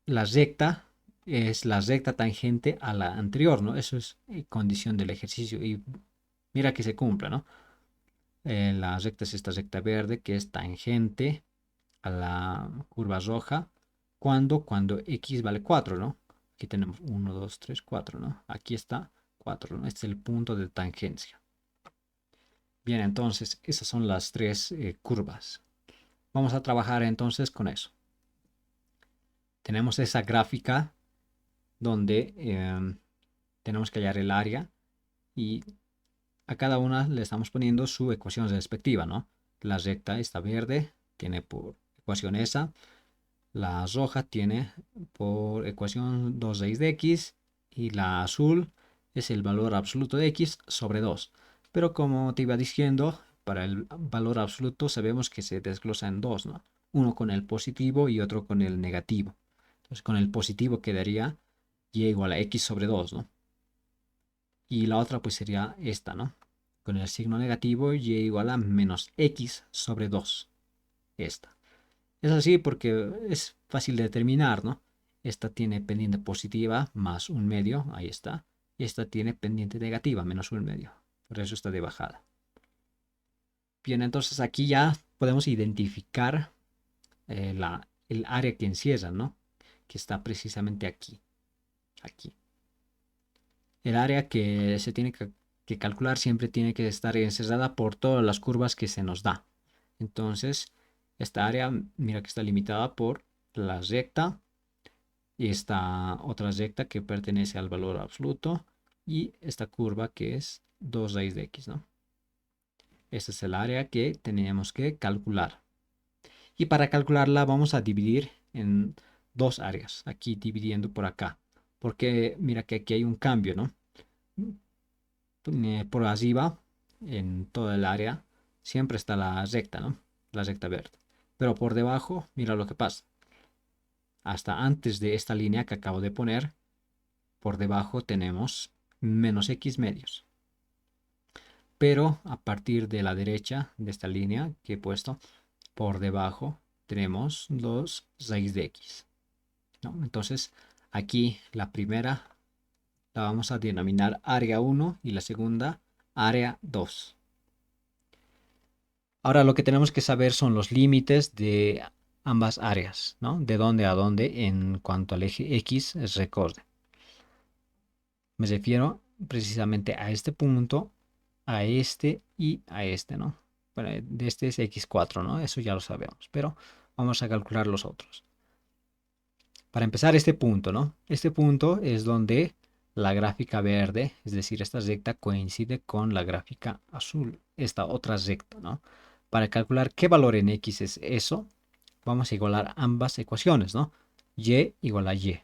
la recta es la recta tangente a la anterior, ¿no? Eso es condición del ejercicio. Y mira que se cumple, ¿no? La recta es esta recta verde que es tangente a la curva roja cuando x vale 4, ¿no? Aquí tenemos 1, 2, 3, 4, ¿no? Aquí está 4, ¿no? Este es el punto de tangencia. Bien, entonces esas son las tres curvas. Vamos a trabajar entonces con eso. Tenemos esa gráfica donde tenemos que hallar el área y a cada una le estamos poniendo su ecuación respectiva, ¿no? La recta está verde, tiene por ecuación esa. La roja tiene por ecuación 2 raíz de x y la azul es el valor absoluto de x sobre 2. Pero como te iba diciendo, para el valor absoluto sabemos que se desglosa en dos, ¿no? Uno con el positivo y otro con el negativo. Entonces con el positivo quedaría y igual a x sobre 2, ¿no? Y la otra pues sería esta, ¿no? Con el signo negativo y igual a menos x sobre 2. Esta. Es así porque es fácil de determinar, ¿no? Esta tiene pendiente positiva más un medio, ahí está. Y esta tiene pendiente negativa menos un medio. Por eso está de bajada. Bien, entonces aquí ya podemos identificar el área que encierra, ¿no? Que está precisamente aquí. Aquí. El área que se tiene que calcular siempre tiene que estar encerrada por todas las curvas que se nos da. Entonces, esta área, mira que está limitada por la recta y esta otra recta que pertenece al valor absoluto y esta curva que es 2 raíz de x, ¿no? Esta es el área que tenemos que calcular. Y para calcularla vamos a dividir en dos áreas, aquí dividiendo por acá, porque mira que aquí hay un cambio, ¿no? Por arriba, en toda el área, siempre está la recta, ¿no? La recta verde. Pero por debajo, mira lo que pasa. Hasta antes de esta línea que acabo de poner, por debajo tenemos menos x medios. Pero a partir de la derecha de esta línea que he puesto, por debajo tenemos 2 raíz de x, ¿no? Entonces, aquí la primera la vamos a denominar área 1 y la segunda área 2. Ahora lo que tenemos que saber son los límites de ambas áreas, ¿no? De dónde a dónde en cuanto al eje X recorre. Me refiero precisamente a este punto, a este y a este, ¿no? Bueno, de este es X4, ¿no? Eso ya lo sabemos, pero vamos a calcular los otros. Para empezar, este punto, ¿no? Este punto es donde la gráfica verde, es decir, esta recta coincide con la gráfica azul, esta otra recta, ¿no? Para calcular qué valor en X es eso, vamos a igualar ambas ecuaciones, ¿no? Y igual a Y.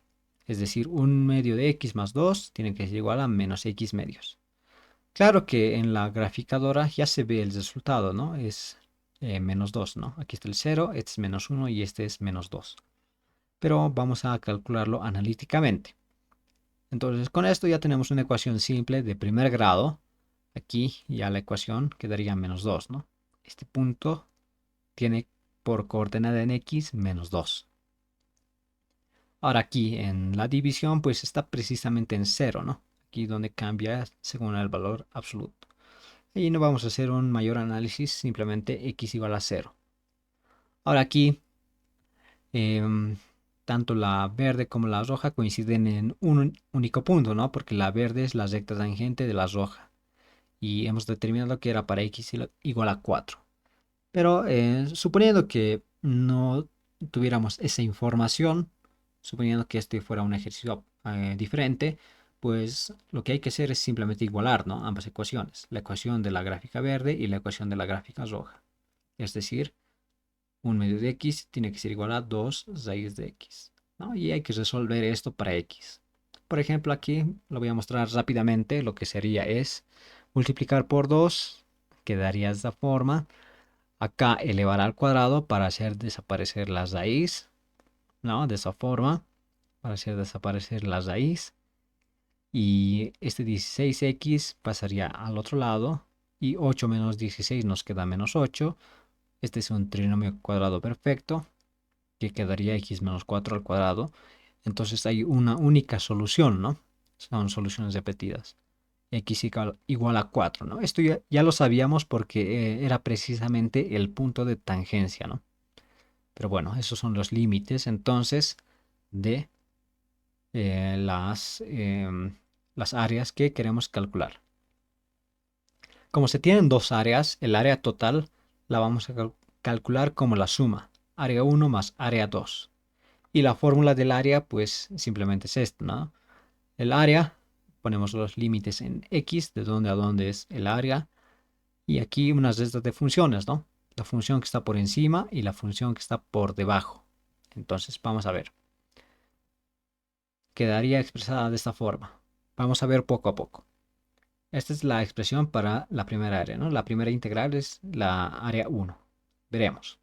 Es decir, un medio de X más 2 tiene que ser igual a menos X medios. Claro que en la graficadora ya se ve el resultado, ¿no? Es menos 2, ¿no? Aquí está el 0, este es menos 1 y este es menos 2. Pero vamos a calcularlo analíticamente. Entonces, con esto ya tenemos una ecuación simple de primer grado. Aquí ya la ecuación quedaría menos 2, ¿no? Este punto tiene por coordenada en X menos 2. Ahora aquí en la división pues está precisamente en 0, ¿no? Aquí donde cambia según el valor absoluto. Y no vamos a hacer un mayor análisis, simplemente x igual a 0. Ahora aquí, em, tanto la verde como la roja coinciden en un único punto, ¿no? Porque la verde es la recta tangente de la roja. Y hemos determinado que era para x igual a 4. Pero suponiendo que no tuviéramos esa información, suponiendo que este fuera un ejercicio diferente, pues lo que hay que hacer es simplemente igualar, ¿no? Ambas ecuaciones, la ecuación de la gráfica verde y la ecuación de la gráfica roja. Es decir, un medio de x tiene que ser igual a 2 raíz de x, ¿no? Y hay que resolver esto para x. Por ejemplo, aquí lo voy a mostrar rápidamente. Lo que sería es multiplicar por 2, quedaría de esta forma. Acá elevar al cuadrado para hacer desaparecer la raíz, ¿no? De esa forma, para hacer desaparecer la raíz. y este 16x pasaría al otro lado y 8 menos 16 nos queda menos 8. Este es un trinomio cuadrado perfecto que quedaría x menos 4 al cuadrado. Entonces hay una única solución, ¿no? Son soluciones repetidas. X igual a 4, ¿no? Esto ya lo sabíamos porque era precisamente el punto de tangencia, ¿no? Pero bueno, esos son los límites entonces de las áreas que queremos calcular. Como se tienen dos áreas, el área total la vamos a calcular como la suma, área 1 más área 2. Y la fórmula del área, pues simplemente es esta, ¿no? El área, ponemos los límites en x, de dónde a dónde es el área. Y aquí unas de estas de funciones, ¿no? La función que está por encima y la función que está por debajo. Entonces, vamos a ver. Quedaría expresada de esta forma. Vamos a ver poco a poco. Esta es la expresión para la primera área, ¿no? La primera integral es la área 1. Veremos.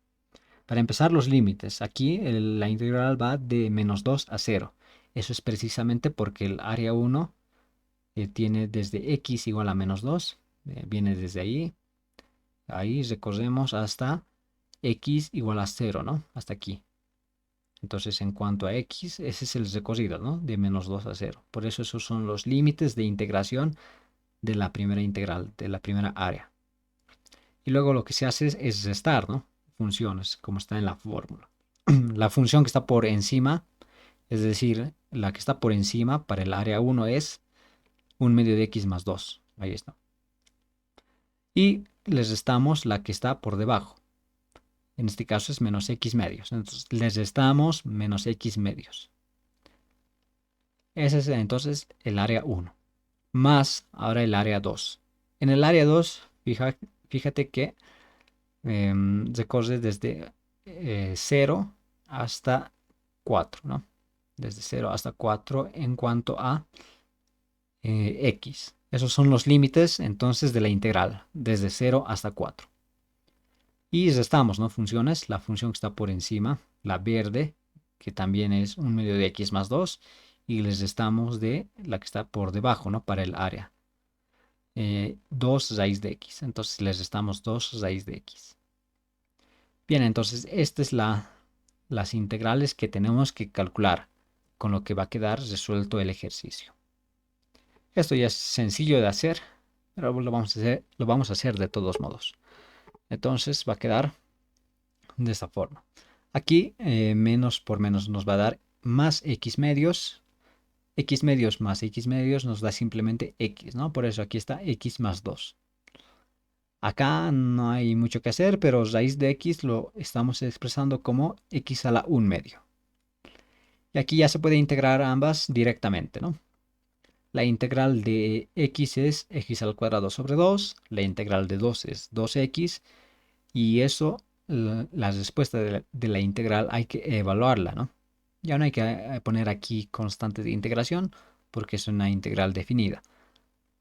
Para empezar, los límites. Aquí la integral va de menos 2 a 0. Eso es precisamente porque el área 1 tiene desde x igual a menos 2. Viene desde ahí. Ahí recorremos hasta x igual a 0, ¿no? Hasta aquí. Entonces, en cuanto a x, ese es el recorrido, ¿no? De menos 2 a 0. Por eso esos son los límites de integración de la primera integral, de la primera área. Y luego lo que se hace es restar, ¿no? Funciones, como está en la fórmula. La función que está por encima, es decir, la que está por encima para el área 1 es 1 medio de x más 2. Ahí está. Y les restamos la que está por debajo. En este caso es menos x medios. Entonces les restamos menos x medios. Ese es entonces el área 1. Más ahora el área 2. En el área 2, fíjate que recorre desde 0 hasta 4, ¿no? Desde 0 hasta 4 en cuanto a x. Esos son los límites entonces de la integral, desde 0 hasta 4. Y restamos, ¿no? Funciones, la función que está por encima, la verde, que también es 1 medio de x más 2, y les restamos de la que está por debajo, ¿no? Para el área. 2 raíz de x. Entonces les restamos 2 raíz de x. Bien, entonces estas es las integrales que tenemos que calcular, con lo que va a quedar resuelto el ejercicio. Esto ya es sencillo de hacer, pero lo vamos a hacer de todos modos. Entonces va a quedar de esta forma. Aquí menos por menos nos va a dar más x medios. X medios más x medios nos da simplemente x, ¿no? Por eso aquí está x más 2. Acá no hay mucho que hacer, pero raíz de x lo estamos expresando como x a la 1 medio. Y aquí ya se puede integrar ambas directamente, ¿no? La integral de x es x al cuadrado sobre 2, la integral de 2 es 2x, y eso, la respuesta de la integral hay que evaluarla, ¿no? Ya no hay que poner aquí constante de integración porque es una integral definida.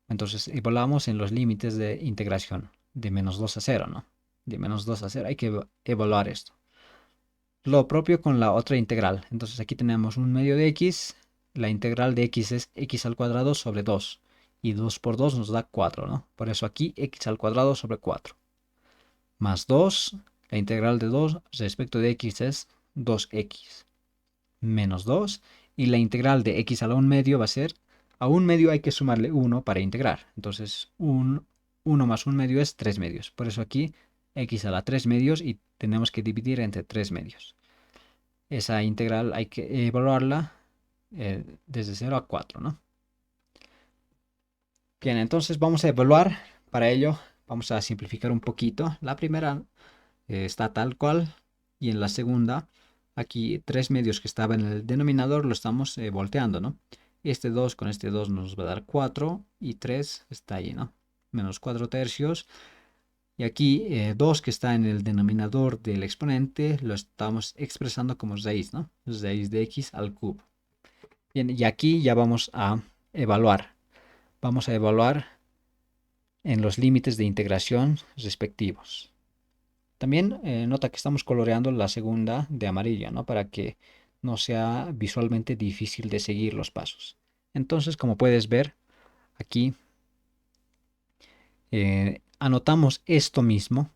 Entonces evaluamos en los límites de integración de menos 2 a 0, ¿no? De menos 2 a 0 hay que evaluar esto. Lo propio con la otra integral. Entonces aquí tenemos 1 medio de x. La integral de x es x al cuadrado sobre 2. Y 2 por 2 nos da 4, ¿no? Por eso aquí x al cuadrado sobre 4. Más 2. La integral de 2 respecto de x es 2x. Menos 2. Y la integral de x a la 1 medio va a ser... A 1 medio hay que sumarle 1 para integrar. Entonces 1 más 1 medio es 3 medios. Por eso aquí x a la 3 medios y tenemos que dividir entre 3 medios. Esa integral hay que evaluarla desde 0 a 4, ¿no? Bien, entonces vamos a evaluar. Para ello vamos a simplificar un poquito. La primera está tal cual y en la segunda, aquí 3 medios que estaba en el denominador lo estamos volteando, ¿no? Este 2 con este 2 nos va a dar 4 y 3 está ahí, ¿no? Menos 4 tercios. Y aquí 2 que está en el denominador del exponente lo estamos expresando como raíz, ¿no? Raíz de x al cubo. Bien, y aquí ya vamos a evaluar. Vamos a evaluar en los límites de integración respectivos. También nota que estamos coloreando la segunda de amarillo, ¿no? Para que no sea visualmente difícil de seguir los pasos. Entonces, como puedes ver, aquí anotamos esto mismo,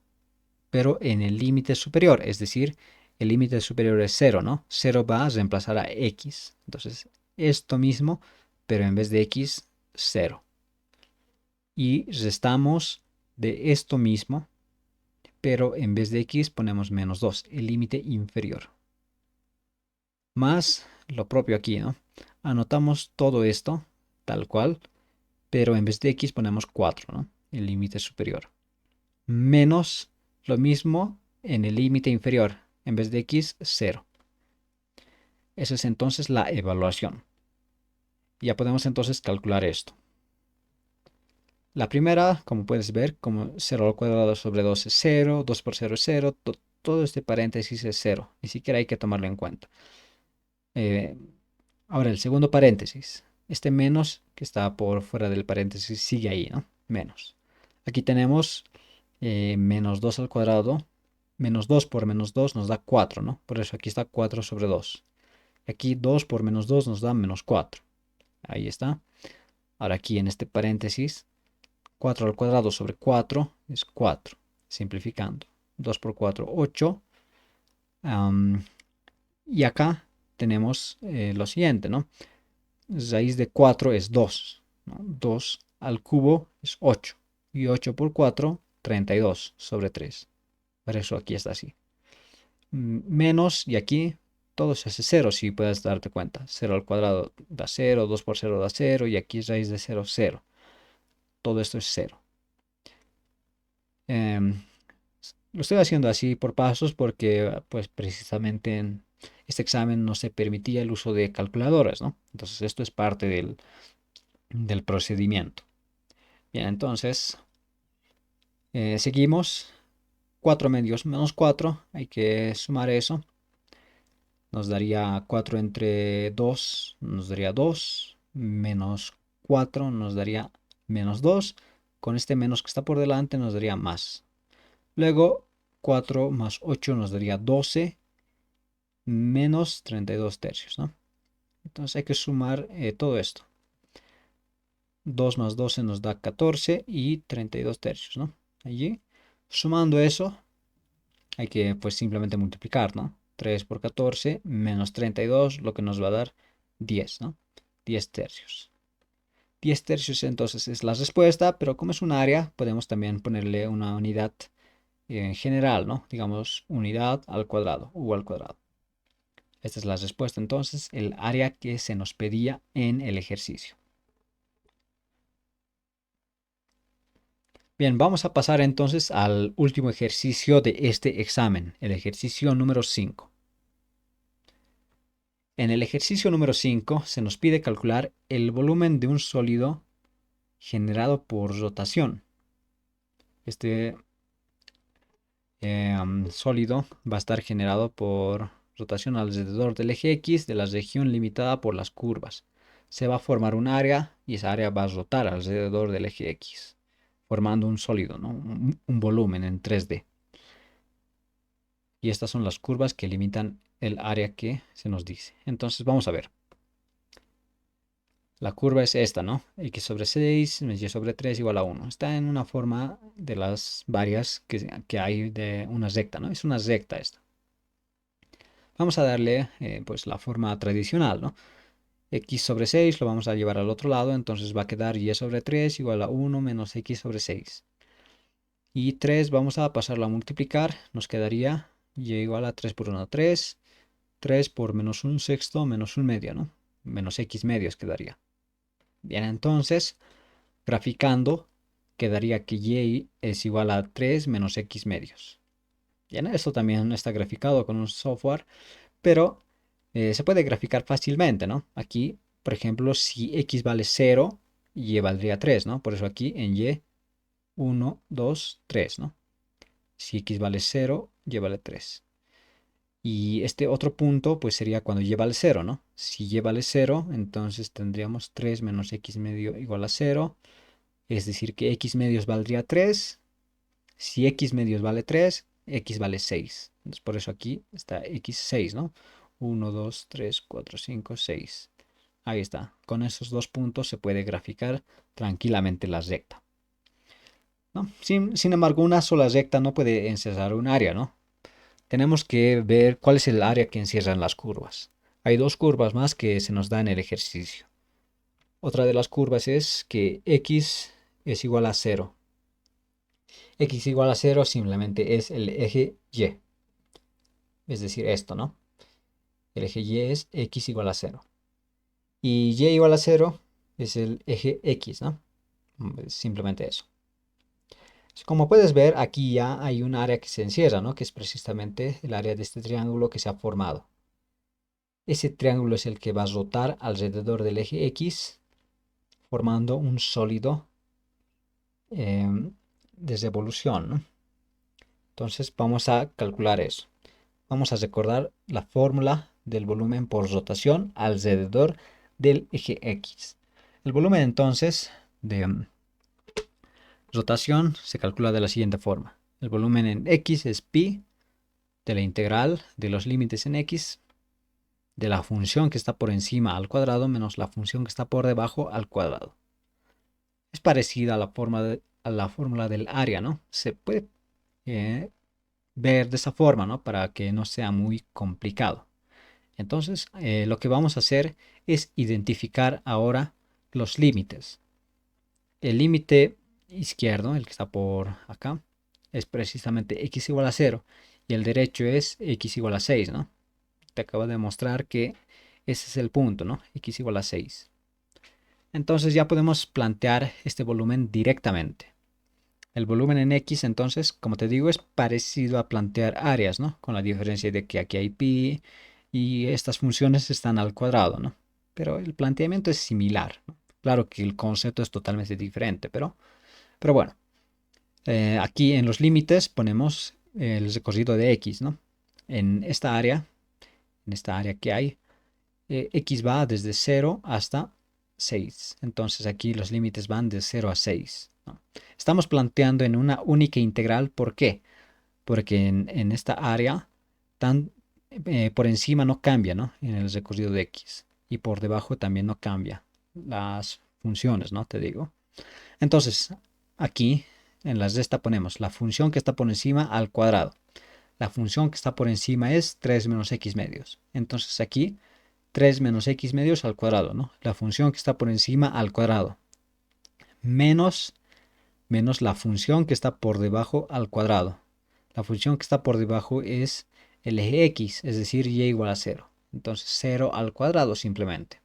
pero en el límite superior, es decir, el límite superior es 0, ¿no? 0 va a reemplazar a x. Entonces, esto mismo, pero en vez de x, 0. Y restamos de esto mismo, pero en vez de x ponemos menos 2, el límite inferior. Más lo propio aquí, ¿no? Anotamos todo esto tal cual, pero en vez de x ponemos 4, ¿no? El límite superior. Menos lo mismo en el límite inferior. En vez de x, 0. Esa es entonces la evaluación. Ya podemos entonces calcular esto. La primera, como puedes ver, como 0 al cuadrado sobre 2 es 0, 2 por 0 es 0, todo este paréntesis es 0. Ni siquiera hay que tomarlo en cuenta. Ahora el segundo paréntesis. Este menos que está por fuera del paréntesis sigue ahí, ¿no? Menos. Aquí tenemos menos 2 al cuadrado. Menos 2 por menos 2 nos da 4, ¿no? Por eso aquí está 4 sobre 2. Aquí 2 por menos 2 nos da menos 4. Ahí está. Ahora aquí en este paréntesis, 4 al cuadrado sobre 4 es 4. Simplificando. 2 por 4, 8. Y acá tenemos lo siguiente, ¿no? Raíz de 4 es 2, ¿no? 2 al cubo es 8. Y 8 por 4, 32 sobre 3. Por eso aquí está así. Menos, y aquí todo se hace 0, si puedes darte cuenta. 0 al cuadrado da 0, 2 por 0 da 0, y aquí raíz de 0, 0. Todo esto es 0. Lo estoy haciendo así por pasos porque, pues, precisamente en este examen no se permitía el uso de calculadoras, ¿no? Entonces, esto es parte del procedimiento. Bien, entonces, seguimos. 4 medios menos 4, hay que sumar eso. Nos daría 4 entre 2, nos daría 2, menos 4 nos daría menos 2. Con este menos que está por delante nos daría más. Luego 4 más 8 nos daría 12, menos 32 tercios, ¿no? Entonces hay que sumar todo esto. 2 más 12 nos da 14 y 32 tercios, ¿no? Allí, sumando eso, hay que pues simplemente multiplicar, ¿no? 3 por 14 menos 32, lo que nos va a dar 10, ¿no? 10 tercios. 10 tercios entonces es la respuesta, pero como es un área, podemos también ponerle una unidad en general, ¿no? Digamos unidad al cuadrado, u al cuadrado. Esta es la respuesta entonces, el área que se nos pedía en el ejercicio. Bien, vamos a pasar entonces al último ejercicio de este examen, el ejercicio número 5. En el ejercicio número 5 se nos pide calcular el volumen de un sólido generado por rotación. Este sólido va a estar generado por rotación alrededor del eje X de la región limitada por las curvas. Se va a formar un área y esa área va a rotar alrededor del eje X, formando un sólido, ¿no? Un volumen en 3D. Y estas son las curvas que limitan el área que se nos dice. Entonces vamos a ver. La curva es esta, ¿no? X sobre 6 menos Y sobre 3 igual a 1. Está en una forma de las varias que hay de una recta, ¿no? Es una recta esta. Vamos a darle pues la forma tradicional, ¿no? X sobre 6 lo vamos a llevar al otro lado, entonces va a quedar Y sobre 3 igual a 1 menos X sobre 6. Y 3 vamos a pasarlo a multiplicar, nos quedaría Y igual a 3 por 1, 3. 3 por menos un sexto menos un medio, ¿no? Menos X medios quedaría. Bien, entonces, graficando, quedaría que Y es igual a 3 menos X medios. Bien, esto también está graficado con un software, pero se puede graficar fácilmente, ¿no? Aquí, por ejemplo, si X vale 0, Y valdría 3, ¿no? Por eso aquí en Y, 1, 2, 3, ¿no? Si X vale 0, Y vale 3. Y este otro punto, pues sería cuando Y vale 0, ¿no? Si Y vale 0, entonces tendríamos 3 menos X medio igual a 0. Es decir, que X medios valdría 3. Si X medios vale 3, X vale 6. Entonces, por eso aquí está X 6, ¿no? 1, 2, 3, 4, 5, 6. Ahí está. Con esos dos puntos se puede graficar tranquilamente la recta, ¿no? Sin embargo, una sola recta no puede encerrar un área, ¿no? Tenemos que ver cuál es el área que encierran las curvas. Hay dos curvas más que se nos da en el ejercicio. Otra de las curvas es que x es igual a 0. X igual a 0 simplemente es el eje y. Es decir, esto, ¿no? El eje y es x igual a 0. Y y igual a 0 es el eje x, ¿no? Simplemente eso. Como puedes ver, aquí ya hay un área que se encierra, ¿no? Que es precisamente el área de este triángulo que se ha formado. Ese triángulo es el que va a rotar alrededor del eje X, formando un sólido de revolución, ¿no? Entonces vamos a calcular eso. Vamos a recordar la fórmula del volumen por rotación alrededor del eje X. El volumen entonces de rotación se calcula de la siguiente forma. El volumen en X es pi de la integral de los límites en X de la función que está por encima al cuadrado menos la función que está por debajo al cuadrado. Es parecida a la fórmula del área, ¿no? Se puede ver de esa forma, ¿no? Para que no sea muy complicado. Entonces, lo que vamos a hacer es identificar ahora los límites. El límite izquierdo, el que está por acá, es precisamente x igual a 0 y el derecho es x igual a 6, ¿no? Te acabo de mostrar que ese es el punto, ¿no? X igual a 6. Entonces ya podemos plantear este volumen directamente. El volumen en X, entonces, como te digo, es parecido a plantear áreas, ¿no? Con la diferencia de que aquí hay pi y estas funciones están al cuadrado, ¿no? Pero el planteamiento es similar, ¿no? Claro que el concepto es totalmente diferente, pero bueno. Aquí en los límites ponemos el recorrido de X, ¿no? En esta área que hay, X va desde 0 hasta 6. Entonces aquí los límites van de 0 a 6, ¿no? Estamos planteando en una única integral. ¿Por qué? Porque en esta área por encima no cambia, ¿no? En el recorrido de X. Y por debajo también no cambia las funciones, ¿no? Te digo. Entonces, aquí en la resta ponemos la función que está por encima al cuadrado. La función que está por encima es 3 menos x medios. Entonces aquí 3 menos x medios al cuadrado, ¿no? La función que está por encima al cuadrado. Menos la función que está por debajo al cuadrado. La función que está por debajo es el eje x, es decir, y igual a 0. Entonces 0 al cuadrado simplemente.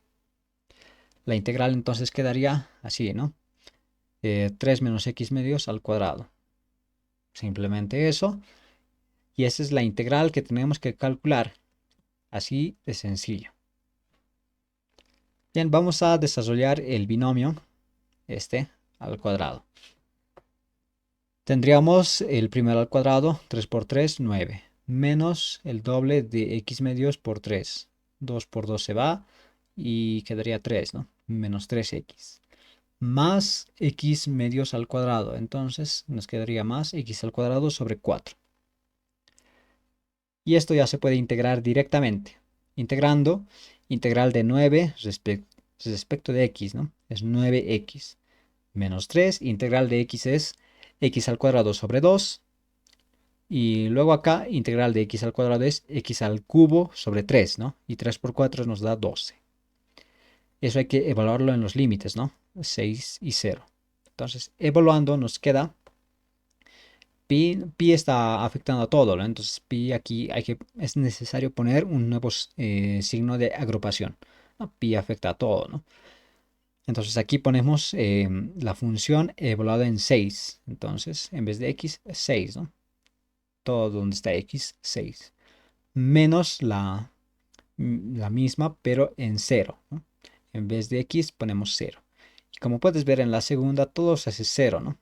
La integral entonces quedaría así, ¿no? 3 menos x medios al cuadrado. Simplemente eso. Y esa es la integral que tenemos que calcular. Así de sencillo. Bien, vamos a desarrollar el binomio este al cuadrado. Tendríamos el primero al cuadrado, 3 por 3, 9, menos el doble de x medios por 3. 2 por 2 se va y quedaría 3, ¿no? Menos 3x. Más x medios al cuadrado, entonces nos quedaría más x al cuadrado sobre 4. Y esto ya se puede integrar directamente. Integrando, integral de 9 respecto de x, ¿no? Es 9x. Menos 3, integral de x es x al cuadrado sobre 2. Y luego acá, integral de x al cuadrado es x al cubo sobre 3, ¿no? Y 3 por 4 nos da 12. Eso hay que evaluarlo en los límites, ¿no? 6 y 0. Entonces, evaluando nos queda pi está afectando a todo, ¿no? Entonces, pi aquí es necesario poner un nuevo signo de agrupación, ¿no? Pi afecta a todo, ¿no? Entonces aquí ponemos la función evaluada en 6. Entonces, en vez de x, 6, ¿no? Todo donde está x, 6. Menos la misma, pero en 0, ¿no? En vez de x ponemos 0. Y como puedes ver en la segunda, todo se hace 0, ¿no?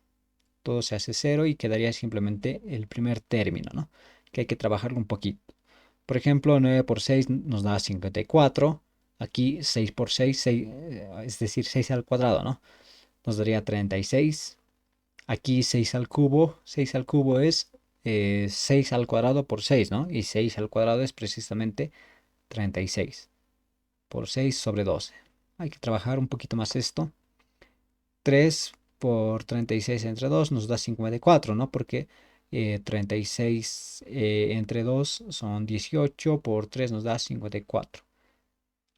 Todo se hace 0 y quedaría simplemente el primer término, ¿no? Que hay que trabajarlo un poquito. Por ejemplo, 9 por 6 nos da 54. Aquí 6 por 6, es decir, 6 al cuadrado, ¿no? Nos daría 36. Aquí 6 al cubo. 6 al cubo es 6 al cuadrado por 6, ¿no? Y 6 al cuadrado es precisamente 36 por 6 sobre 12. hay que trabajar un poquito más esto. 3 por 36 entre 2 nos da 54, ¿no? Porque 36 entre 2 son 18, por 3 nos da 54.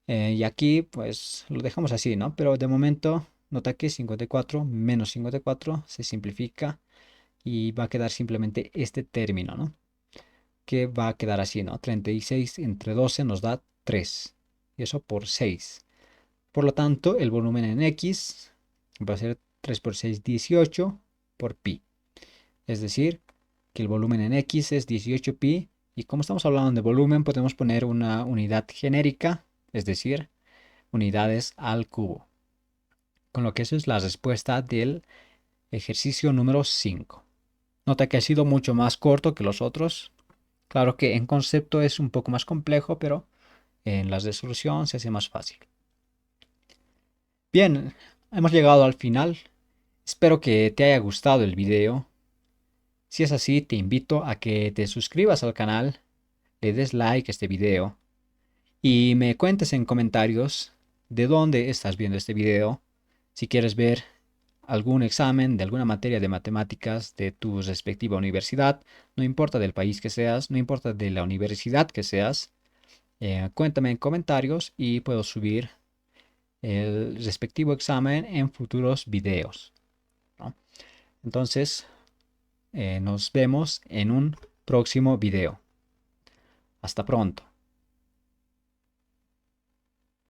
Y aquí pues lo dejamos así, ¿no? Pero de momento nota que 54 menos 54 se simplifica y va a quedar simplemente este término, ¿no? Que va a quedar así, ¿no? 36 entre 12 nos da 3. Y eso por 6. Por lo tanto, el volumen en X va a ser 3 por 6, 18 por pi. Es decir, que el volumen en X es 18 pi. Y como estamos hablando de volumen, podemos poner una unidad genérica, es decir, unidades al cubo. Con lo que eso es la respuesta del ejercicio número 5. Nota que ha sido mucho más corto que los otros. Claro que en concepto es un poco más complejo, pero en la resolución se hace más fácil. Bien, hemos llegado al final. Espero que te haya gustado el video. Si es así, te invito a que te suscribas al canal, le des like a este video y me cuentes en comentarios de dónde estás viendo este video. Si quieres ver algún examen de alguna materia de matemáticas de tu respectiva universidad, no importa del país que seas, no importa de la universidad que seas, cuéntame en comentarios y puedo subir el respectivo examen en futuros videos, ¿no? Entonces, nos vemos en un próximo video. Hasta pronto.